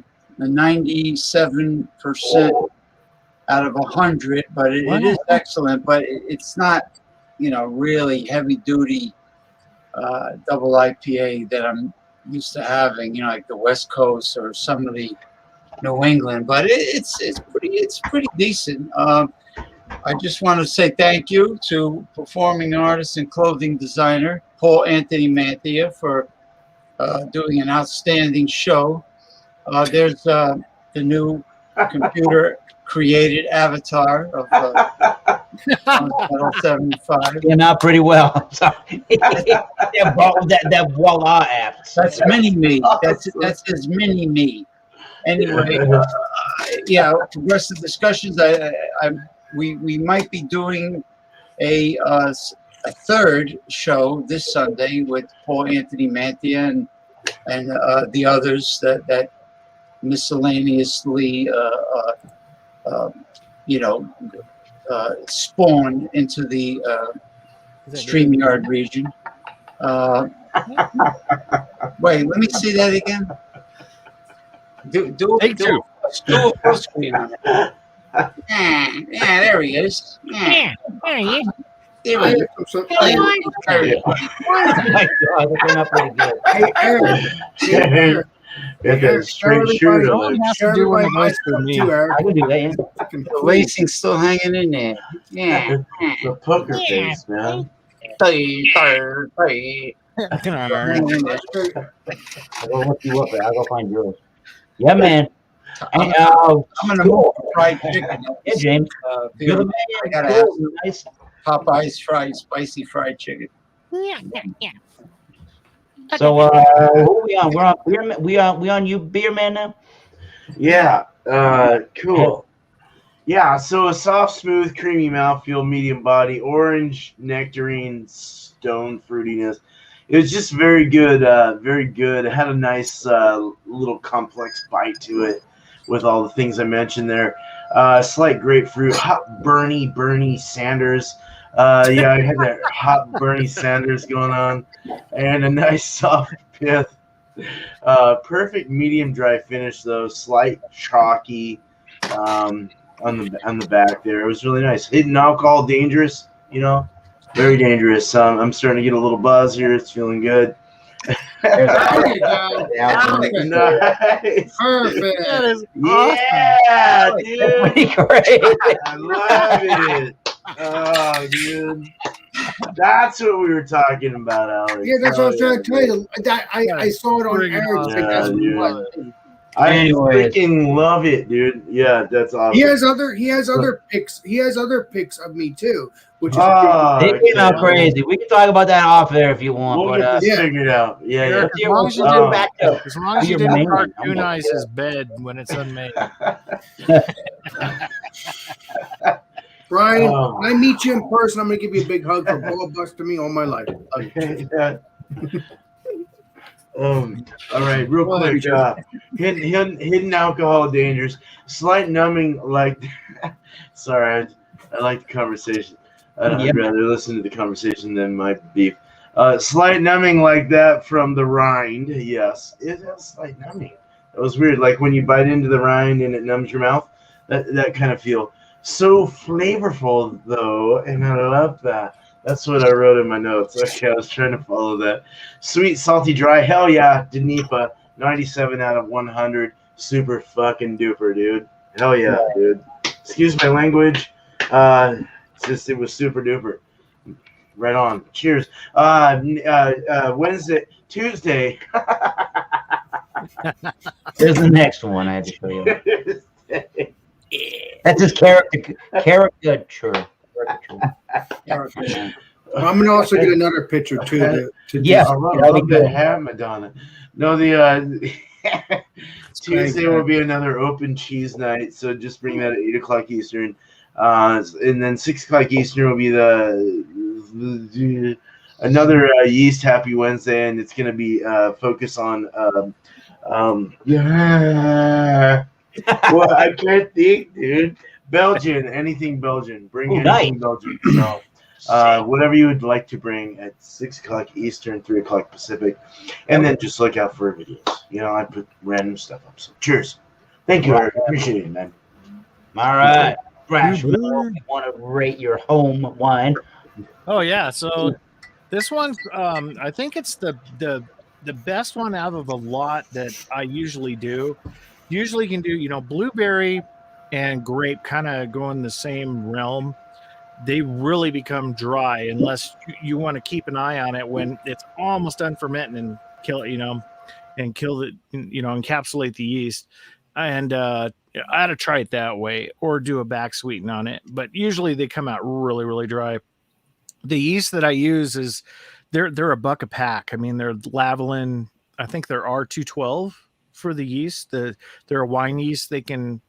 97% out of 100. But it is excellent, but it's not, really heavy duty double IPA that I'm used to having, like the West Coast or some of the New England, but it's pretty decent. I just want to say thank you to performing artist and clothing designer Paul Anthony Mantia for doing an outstanding show. There's the new computer created avatar of Metal 75. Came out pretty well. Sorry. that Voila app. That's mini me. That's his mini me. Anyway, progressive discussions. We might be doing a third show this Sunday with Paul Anthony Mantia and the others that miscellaneously spawn into the StreamYard region. Wait, let me see that again. Do a full screen on it. Yeah, there he is. Yeah. There he is. Hey, Get that straight shooter. No one has to do one of those for me. I would do that. The racing's still hanging in there. Yeah. The poker face, man. I'll look you up. I'll go find yours. Yeah, man. I'm And, gonna move to fried chicken. Yeah, James. You're the man. I gotta Cool. have Nice. Popeye's spicy fried chicken. So, who are we on? We're on beer. We on you, beer man now. Yeah. Cool. Yeah. So a soft, smooth, creamy mouthfeel, medium body, orange, nectarine, stone fruitiness. It was just very good. Very good. It had a nice little complex bite to it, with all the things I mentioned there. Slight grapefruit, hot Bernie Sanders. Yeah, I had that hot Bernie Sanders going on, and a nice soft pith. Perfect medium dry finish though, slight chalky on the back there. It was really nice. Hidden alcohol, dangerous, very dangerous. I'm starting to get a little buzz here. It's feeling good. There you go. Nice. Perfect. That is Yeah, dude. Great. I love it. Oh, dude. That's what we were talking about, Alex. Yeah, that's what I was trying to tell you. I saw it on Friggin' Eric's. awesome. That's what Yeah, it was. I Anyways. freaking love it, dude. Yeah, that's awesome. He has other pics. He has other pics of me too, which is They came out crazy. We can talk about that off there if you want. We'll but, get this yeah. figured out. Yeah, Eric, yeah. as long as you Let's didn't, go back to as long as you your didn't main one. cartoonize his bed when it's unmade. Brian. Oh. When I meet you in person, I'm gonna give you a big hug for ball busting me all my life. Yeah. All right, real quick. Hidden alcohol dangers, slight numbing. Sorry, I like the conversation. I'd rather listen to the conversation than my beef. Slight numbing like that from the rind. Yes, it has slight numbing. That was weird. Like when you bite into the rind and it numbs your mouth. That kind of feel. So flavorful though, and I love that. That's what I wrote in my notes. Okay, I was trying to follow that. Sweet, salty, dry. Hell yeah, Danipa. 97 out of 100. Super fucking duper, dude. Hell yeah, dude. Excuse my language. It was super duper. Right on. Cheers. Tuesday. There's the next one I had to show you. That's his caricature. I'm gonna also get another picture too. Yeah. I love that hat, Madonna. No, the Tuesday will be another open cheese night, so just bring that at 8 o'clock Eastern. And then 6 o'clock Eastern will be another Yeast Happy Wednesday, and it's going to be focus on well, I can't think, dude. Belgian, anything Belgian. Bring anything Belgian. So, whatever you would like to bring at 6 o'clock Eastern, 3 o'clock Pacific, and then just look out for videos. I put random stuff up. So, cheers. Thank you, Eric. Appreciate it, man. All right. Brash, you want to rate your home wine? Oh yeah, so this one, I think it's the best one out of the lot that I usually do. Usually, you can do blueberry and grape kind of go in the same realm. They really become dry unless you want to keep an eye on it when it's almost done fermenting and kill it, and kill the encapsulate the yeast. And I had to try it that way or do a back sweeten on it. But usually they come out really, really dry. The yeast that I use is they're $1 a pack. I mean, they're Lavalin. I think they're R212 for the yeast. They're a wine yeast. They can,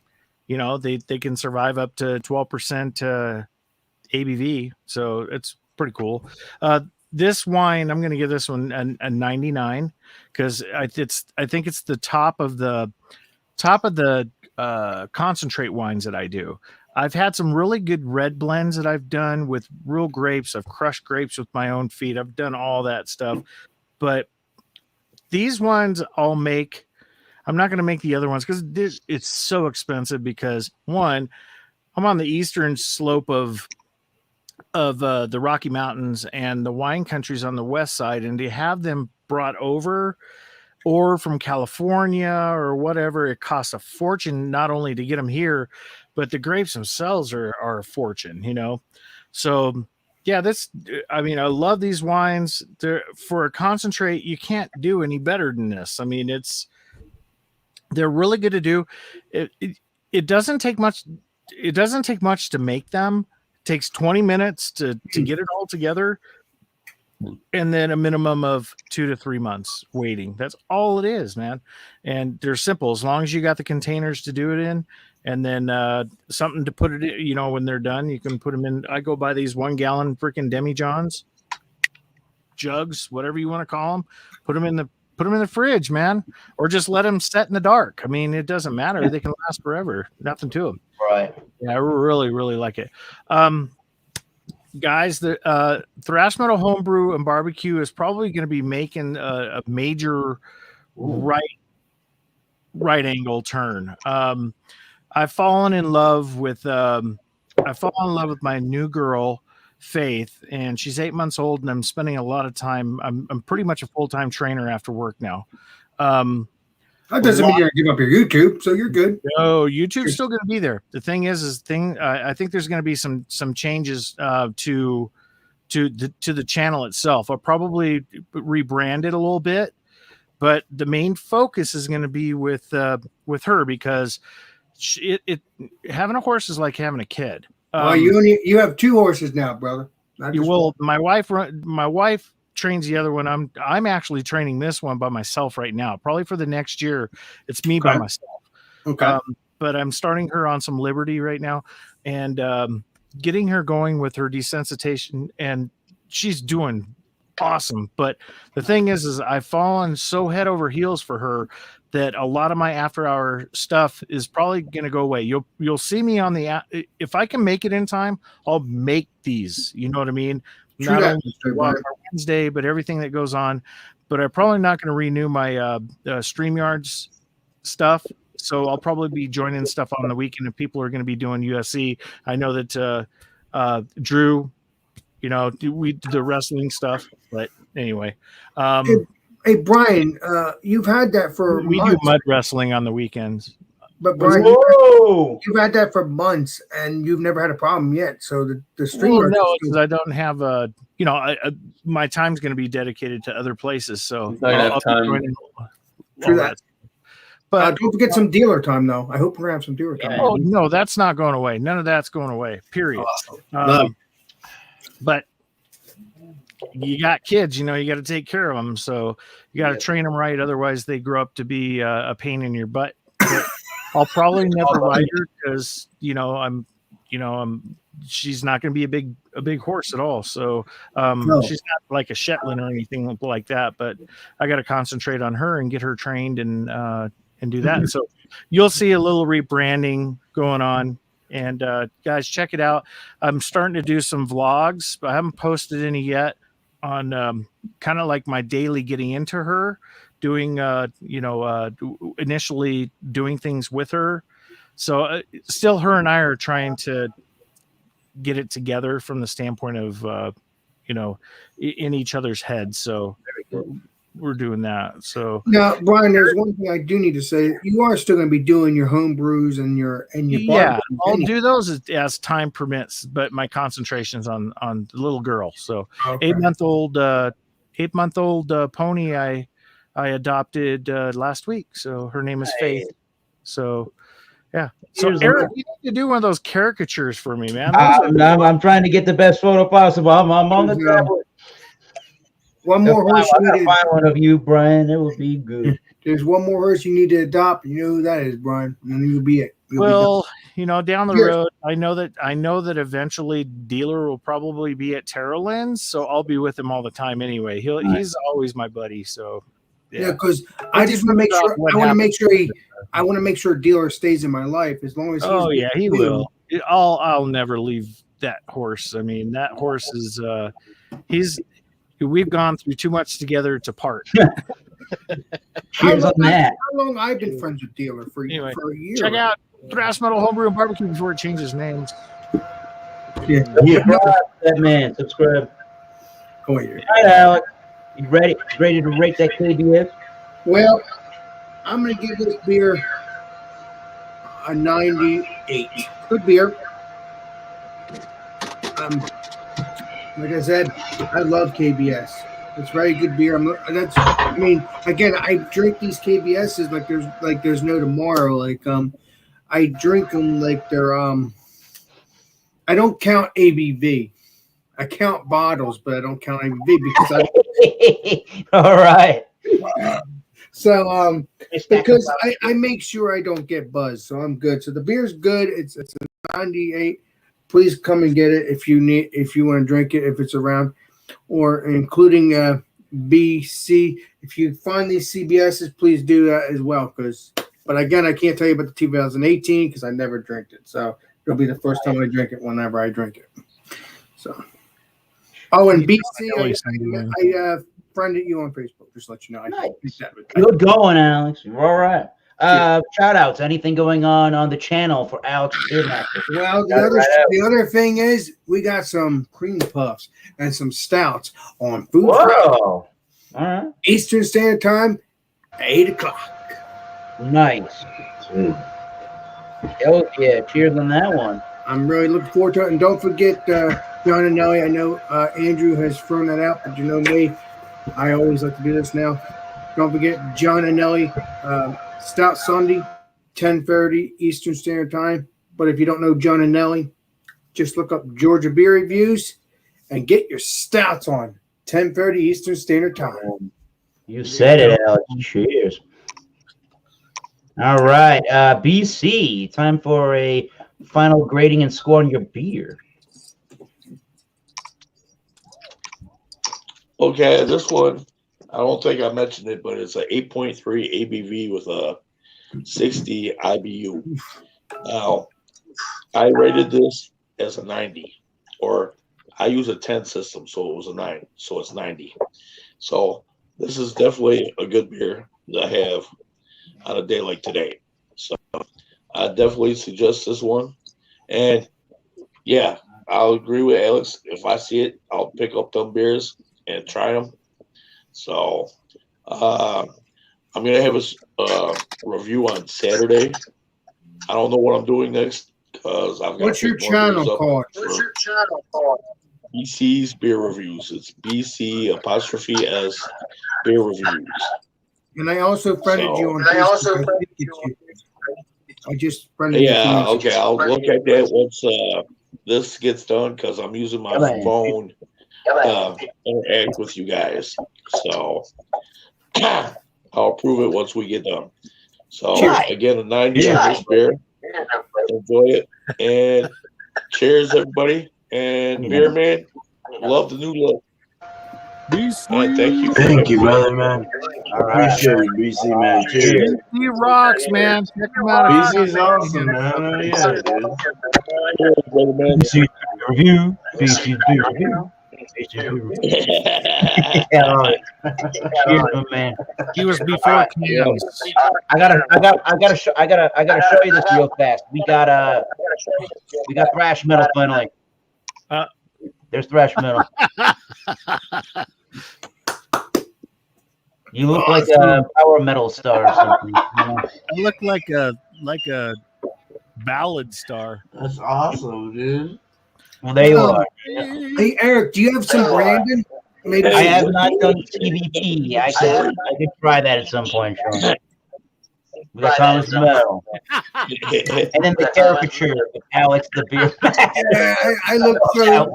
they can survive up to 12% ABV. So it's pretty cool. This wine, I'm going to give this one a 99 because I think it's the top of the concentrate wines that I do. I've had some really good red blends that I've done with real grapes. I've crushed grapes with my own feet. I've done all that stuff. But these ones I'll make. I'm not going to make the other ones because it's so expensive because, one, I'm on the eastern slope of the Rocky Mountains and the wine countries on the west side. And to have them brought over or from California or whatever, it costs a fortune not only to get them here, but the grapes themselves are a fortune, So yeah, I mean, I love these wines. For a concentrate, you can't do any better than this. I mean, they're really good to do. It doesn't take much. It doesn't take much to make them. It takes 20 minutes to get it all together, and then a minimum of 2 to 3 months waiting. That's all it is, man. And they're simple as long as you got the containers to do it in, and then something to put it in. You know, when they're done, you can put them in. I go buy these 1 gallon freaking demijohns, jugs, whatever you want to call them. Put them in the fridge, man, or just let them set in the dark. I mean, it doesn't matter. They can last forever. Nothing to them. Right. Yeah, I really, really like it. Guys, the Thrash Metal Homebrew and Barbecue is probably going to be making a major right angle turn. I've fallen in love with my new girl, Faith, and she's 8 months old, and I'm spending a lot of time. I'm pretty much a full-time trainer after work now. That doesn't mean you're gonna give up your YouTube, so you're good. No, YouTube's still going to be there. The thing is I think there's going to be some changes to the channel itself. I'll probably rebrand it a little bit, but the main focus is going to be with her, because having a horse is like having a kid. You have 2 horses now, brother. My wife trains the other one. I'm actually training this one by myself right now. Probably for the next year, it's me by myself. Okay. But I'm starting her on some Liberty right now, and getting her going with her desensitization, and she's doing awesome. But the thing is I've fallen so head over heels for her that a lot of my after hour stuff is probably going to go away. You'll see me on if I can make it in time, I'll make these, you know what I mean? Not only Wednesday, but everything that goes on. But I'm probably not going to renew my StreamYards stuff. So I'll probably be joining stuff on the weekend if people are going to be doing UFC. I know that Drew, you know, we do the wrestling stuff. But anyway. Hey, Brian, you've had that for we months. do mud wrestling on the weekends. But Brian, you've had that for months, and you've never had a problem yet. So the streamer, no, because I don't have my time's going to be dedicated to other places. So I'll be True that. But don't forget some dealer time, though. I hope we're gonna have some dealer time. Oh no, that's not going away. None of that's going away. Period. But you got kids, you know, you got to take care of them. So you got to train them right. Otherwise, they grow up to be a pain in your butt. But I'll probably never ride her because, she's not going to be a big horse at all. So she's not like a Shetland or anything like that. But I got to concentrate on her and get her trained and do that. So you'll see a little rebranding going on. And guys, check it out. I'm starting to do some vlogs, but I haven't posted any yet on kind of like my daily getting into her, doing initially doing things with her. So still her and I are trying to get it together from the standpoint of in each other's heads. So we're doing that. So now, Brian, there's one thing I do need to say. You are still going to be doing your home brews and your I'll do those as time permits, but my concentration's on the little girl. So 8-month-old pony I adopted last week. So her name is Faith. So yeah. So Eric, you need to do one of those caricatures for me, man. I'm trying to get the best photo possible. I'm on the tablet. One more horse. Find one of you, Brian. It would be good. There's one more horse you need to adopt. You know who that is, Brian. And you'll be it. Down the road, I know that eventually Dealer will probably be at Terrellins, so I'll be with him all the time anyway. He's always my buddy. So yeah, because I just want to make sure. I want to make sure Dealer stays in my life as long as. He will. I'll never leave that horse. I mean, that horse is we've gone through too much together to part. How long I've been friends with Dealer for a year. Check out Thrash Metal Homebrew and Barbecue before it changes names. That man, subscribe. Oh yeah. All right, Alex. You ready to rate that KBS? Well, I'm gonna give this beer a 98. Good beer. Like I said, I love KBS. It's very good beer. Again, I drink these KBSs like there's no tomorrow. I drink them like they're I don't count ABV. I count bottles, but I don't count ABV because All right. So because I make sure I don't get buzzed, so I'm good. So the beer's good. It's a 98. Please come and get it if you want to drink it if it's around, or including BC. If you find these CBSs, please do that as well. But again, I can't tell you about the 2018 because I never drank it. So it'll be the first time I drink it whenever I drink it. So, and BC, I friended you on Facebook. Just to let you know. Nice. Good going, Alex. You're all right. Shout outs. Anything going on the channel for Alex Beermaster? Well, the other thing is we got some cream puffs and some stouts on Food Friday. All right. Eastern Standard Time, 8 o'clock. Nice. Oh yeah! Cheers on that one. I'm really looking forward to it, and don't forget John and Nelly. I know Andrew has thrown that out, but you know me, I always like to do this now. Don't forget John and Nelly. Stout Sunday, 10:30 Eastern Standard Time. But if you don't know John and Nelly, just look up Georgia Beer Reviews and get your stouts on 10:30 Eastern Standard Time. You said it, Alex. Cheers. All right, BC, time for a final grading and score on your beer. Okay, this one, I don't think I mentioned it, but it's an 8.3 ABV with a 60 IBU. Now, I rated this as a 90, or I use a 10 system, so it was a 9, so it's 90. So this is definitely a good beer to have on a day like today. So I definitely suggest this one. And yeah, I'll agree with Alex. If I see it, I'll pick up them beers and try them. So I'm gonna have a review on Saturday. I don't know what I'm doing next because I've got. What's your channel called? BC's Beer Reviews. It's BC''S Beer Reviews. And I also friended you on Facebook. I just friended you. Yeah, okay. I'll look at that once this gets done because I'm using my phone to interact with you guys. So I'll approve it once we get done. So again, a 90 on this beer. Enjoy it. And cheers, everybody. And Beer Man, love the new look. And thank you. Thank you, brother, man. Right. Appreciate it, BC, man. Cheers. BC rocks, man. Check him out. BC's awesome, man. Oh, yeah, dude. Cheers, brother, man. BC review. BC beer review. Cheers, my man. He was before cans. I gotta show you this real fast. We got thrash metal finally. There's thrash metal. You look like a power metal star or something. You know? You look like a ballad star. That's awesome, dude. Well, there you are. Hey, Eric, do you have some Brandon? Maybe I have not done CVP. I could try that at some point, Sean. We got Thomas Metal. And then the caricature of Alex the Beer Master. I look so.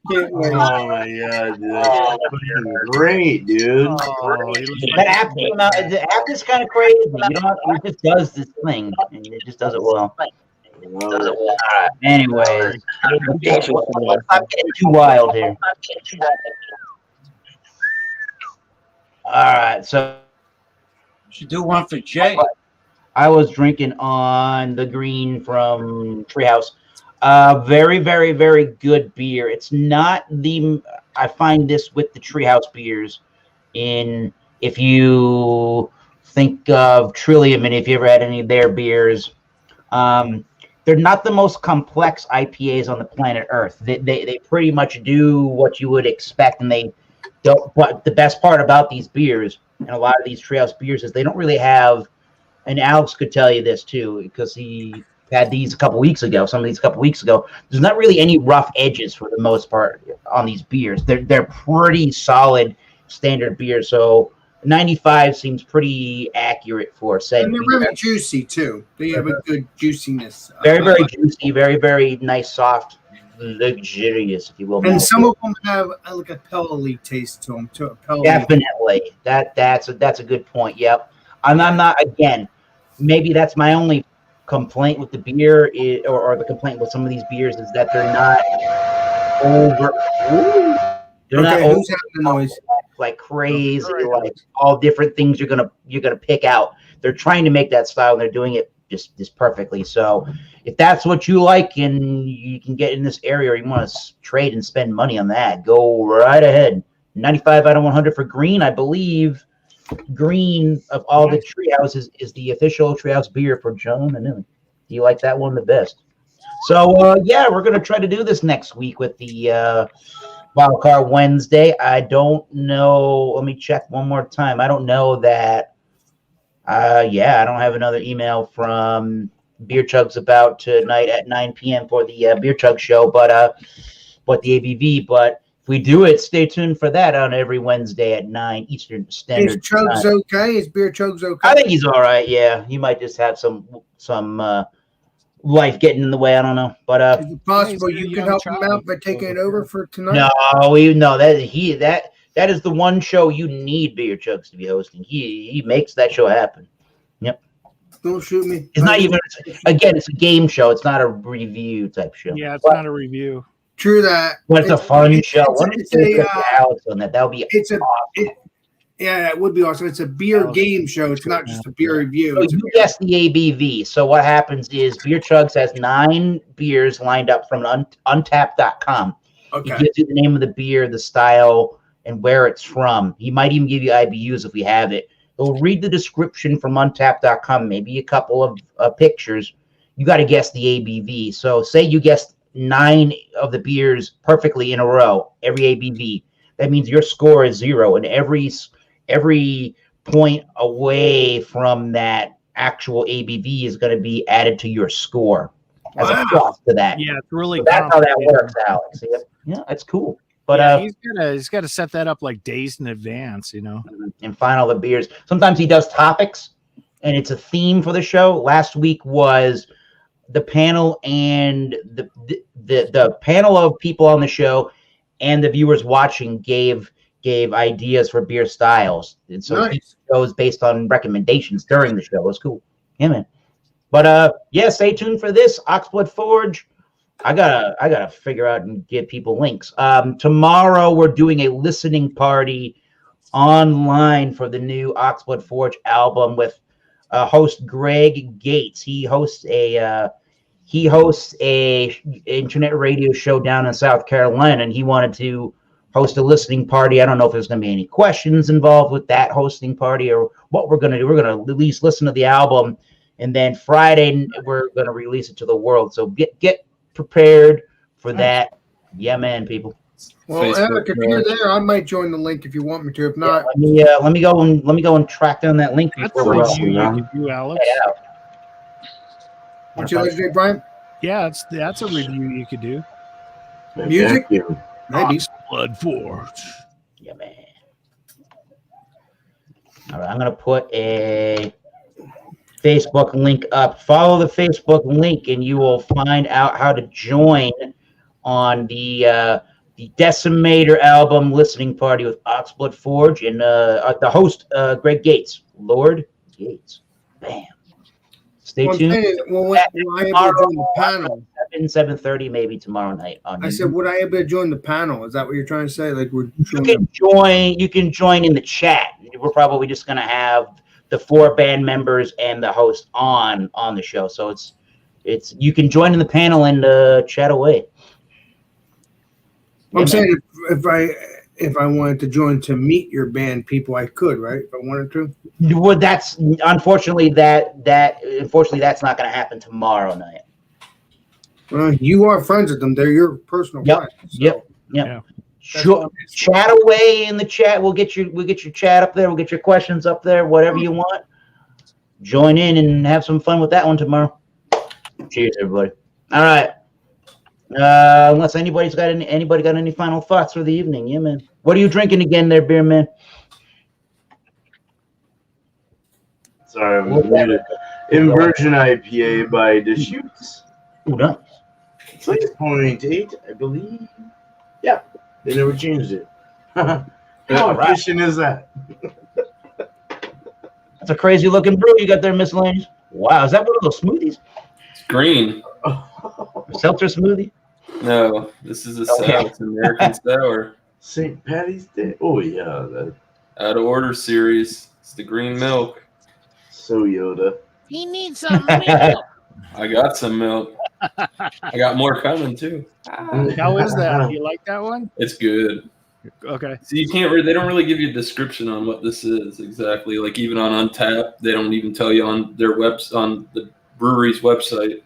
Oh my god, dude. That's great, dude. That app came out. The app is kind of crazy. You know, it just does this thing, and it just does it well. Anyways, let's not getting too wild here. All right, so Should do one for Jay. I was drinking on the green from Treehouse. Very, very, very good beer. It's not the. I find this with the Treehouse beers. If you think of Trillium, and if you ever had any of their beers, they're not the most complex IPAs on the planet Earth. They pretty much do what you would expect, and they don't. But the best part about these beers and a lot of these Treehouse beers is they don't really have. And Alex could tell you this too, because he had these a couple weeks ago. Some of these a couple weeks ago. There's not really any rough edges for the most part on these beers. They're pretty solid standard beers. So 95 seems pretty accurate for said. And they're beer. really juicy too. They have a good juiciness. Very, very juicy. Very, very nice, soft, luxurious, if you will. And some of them have like a pelly taste to them too. Definitely. That's a good point. Yep. I'm not again. Maybe that's my only complaint with the beer, or the complaint with some of these beers is that they're not over. They're not over who's having the noise? Like crazy, like all different things you're gonna pick out. They're trying to make that style, and they're doing it just perfectly. So if that's what you like, and you can get in this area, or you want to trade and spend money on that, go right ahead. 95 out of 100 for green, I believe. Green of all the Treehouses is the official Treehouse beer for Joan and Lily. Do you like that one the best? So yeah, we're gonna try to do this next week with the Wildcard Wednesday. I don't know. Let me check one more time. I don't know that. Yeah, I don't have another email from Beer Chugs about tonight at 9 p.m. for the Beer Chug show, but the ABV. But if we do it, stay tuned for that on every Wednesday at 9 Eastern Standard Time. Is Chugs okay? Is Beer Chugs okay? I think he's all right. Yeah, he might just have some life getting in the way. I don't know, but is it possible you can help him out by taking it over for tonight? No, that is the one show you need Beer Chugs to be hosting. He makes that show happen. Yep. Don't shoot me. It's not even. Again, it's a game show. It's not a review type show. Yeah, it's not a review. True that. But it's a fun show. What if you get Alex on that? That would be awesome. Yeah, that would be awesome. It's a beer game show. It's not just a beer review. So you guessed the ABV. So what happens is Beer Chugs has 9 beers lined up from Untappd.com. Okay. He gives you the name of the beer, the style, and where it's from. He might even give you IBUs if we have it. He'll read the description from Untappd.com, maybe a couple of pictures. You got to guess the ABV. So say you guessed 9 of the beers perfectly in a row, every ABV. That means your score is 0, and every point away from that actual ABV is going to be added to your score as a plus to that. Yeah, it's really so that's how that works, Alex. Yeah, that's cool. But he's got to set that up like days in advance, you know. And find all the beers. Sometimes he does topics, and it's a theme for the show. Last week was the panel and the panel of people on the show and the viewers watching gave ideas for beer styles, and so he goes based on recommendations during the show. It was cool. Yeah, man. But yeah, stay tuned for this Oxblood Forge. I gotta figure out and give people links. Tomorrow we're doing a listening party online for the new Oxblood Forge album with host Greg Gates. He hosts a internet radio show down in South Carolina, and he wanted to host a listening party. I don't know if there's going to be any questions involved with that hosting party or what we're going to do. We're going to at least listen to the album, and then Friday we're going to release it to the world. So get prepared for that. Yeah, man, people. Well, Eric, if you're there, I might join the link if you want me to. If not, let me go and track down that link. That's a review you can do, Alex. Would you like to do, Brian? Yeah, that's a review you could do. Music? Maybe. Blood Forge. Yeah, man. All right, I'm gonna put a Facebook link up. Follow the Facebook link, and you will find out how to join on the Decimator album listening party with Oxblood Forge and the host Greg Gates, Lord Gates. Bam. Stay tuned. Will I able to join the panel? 7:30 maybe tomorrow night. I said, would I able to join the panel? Is that what you're trying to say? Like you can join in the chat. We're probably just gonna have the 4 band members and the host on the show. So it's you can join in the panel and chat away. I'm saying if I wanted to join to meet your band people, I could, right? If I wanted to. Well, that's unfortunately that's not going to happen tomorrow night. Well, you are friends with them; they're your personal friends. So. Yep. Sure. Chat away in the chat. We'll get your chat up there. We'll get your questions up there. Whatever you want. Join in and have some fun with that one tomorrow. Cheers, everybody. All right. Unless anybody got any final thoughts for the evening? Yeah, man. What are you drinking again, there, beer man? Sorry, I'm muted. Inversion IPA by Deschutes. Ooh, nice. 6.8, I believe. Yeah, they never changed it. How right. efficient is that? That's a crazy looking brew you got there, miscellaneous. Wow, is that one of those smoothies? It's green. A seltzer smoothie? No, this is a sour. It's an American sour. St. Patty's Day. Oh yeah, that Out of order series. It's the green milk. so Yoda. He needs some milk. I got some milk. I got more coming too. How is that? Do you like that one? It's good. Okay. So you can't. They don't really give you a description on what this is exactly. Like even on Untappd, they don't even tell you on their on the brewery's website.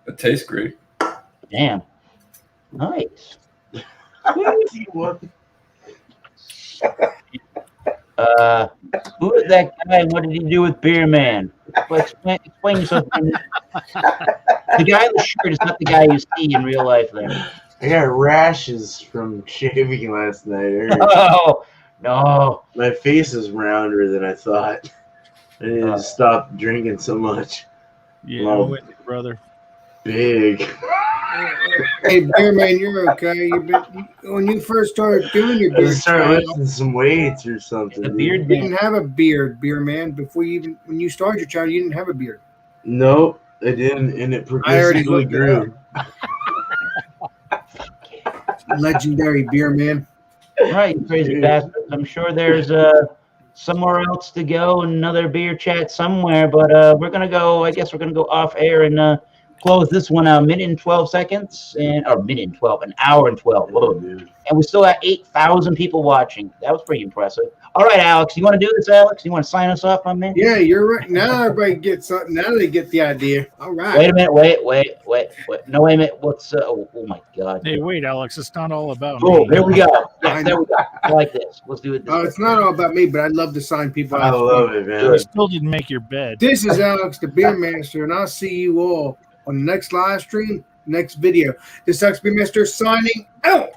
It tastes great. Damn. Nice. What? Who is that guy and what did he do with Beer Man? Explain yourself. The guy in the shirt is not the guy you see in real life there. I got rashes from shaving last night. Oh, no. My face is rounder than I thought. I need to stop drinking so much. Yeah, Well, I'm with you, brother. Big. Hey, beer man, you're okay. When you first started doing your I beard start trial, lifting some weights or something. The dude. beard you man. didn't have a beard, beer man. When you started your trial, you didn't have a beard. Nope, I didn't, and it already progressively looked it grew. Legendary beer man. Right, you crazy bastards. I'm sure there's somewhere else to go, another beer chat somewhere, but we're gonna go. I guess we're gonna go off air and close this one out. Minute and 12 seconds, minute and 12, an hour and 12. Whoa. Dude. And we still got 8,000 people watching. That was pretty impressive. All right, Alex, you want to do this, Alex? You want to sign us off, my man? Yeah, you're right. Now everybody gets something. Now they get the idea. All right. Wait a minute. Wait. No, wait a minute. What's? Oh my God. Hey, wait, Alex. It's not all about Oh, me. there we go. Yes, there we go. I like this. Let's do it. This Oh, way. it's not all about me, but I'd love to sign people I out. love it, man. You still didn't make your bed. This is Alex, the Beer Master, and I'll see you all on the next live stream, next video. This is Alex Beer Master signing out.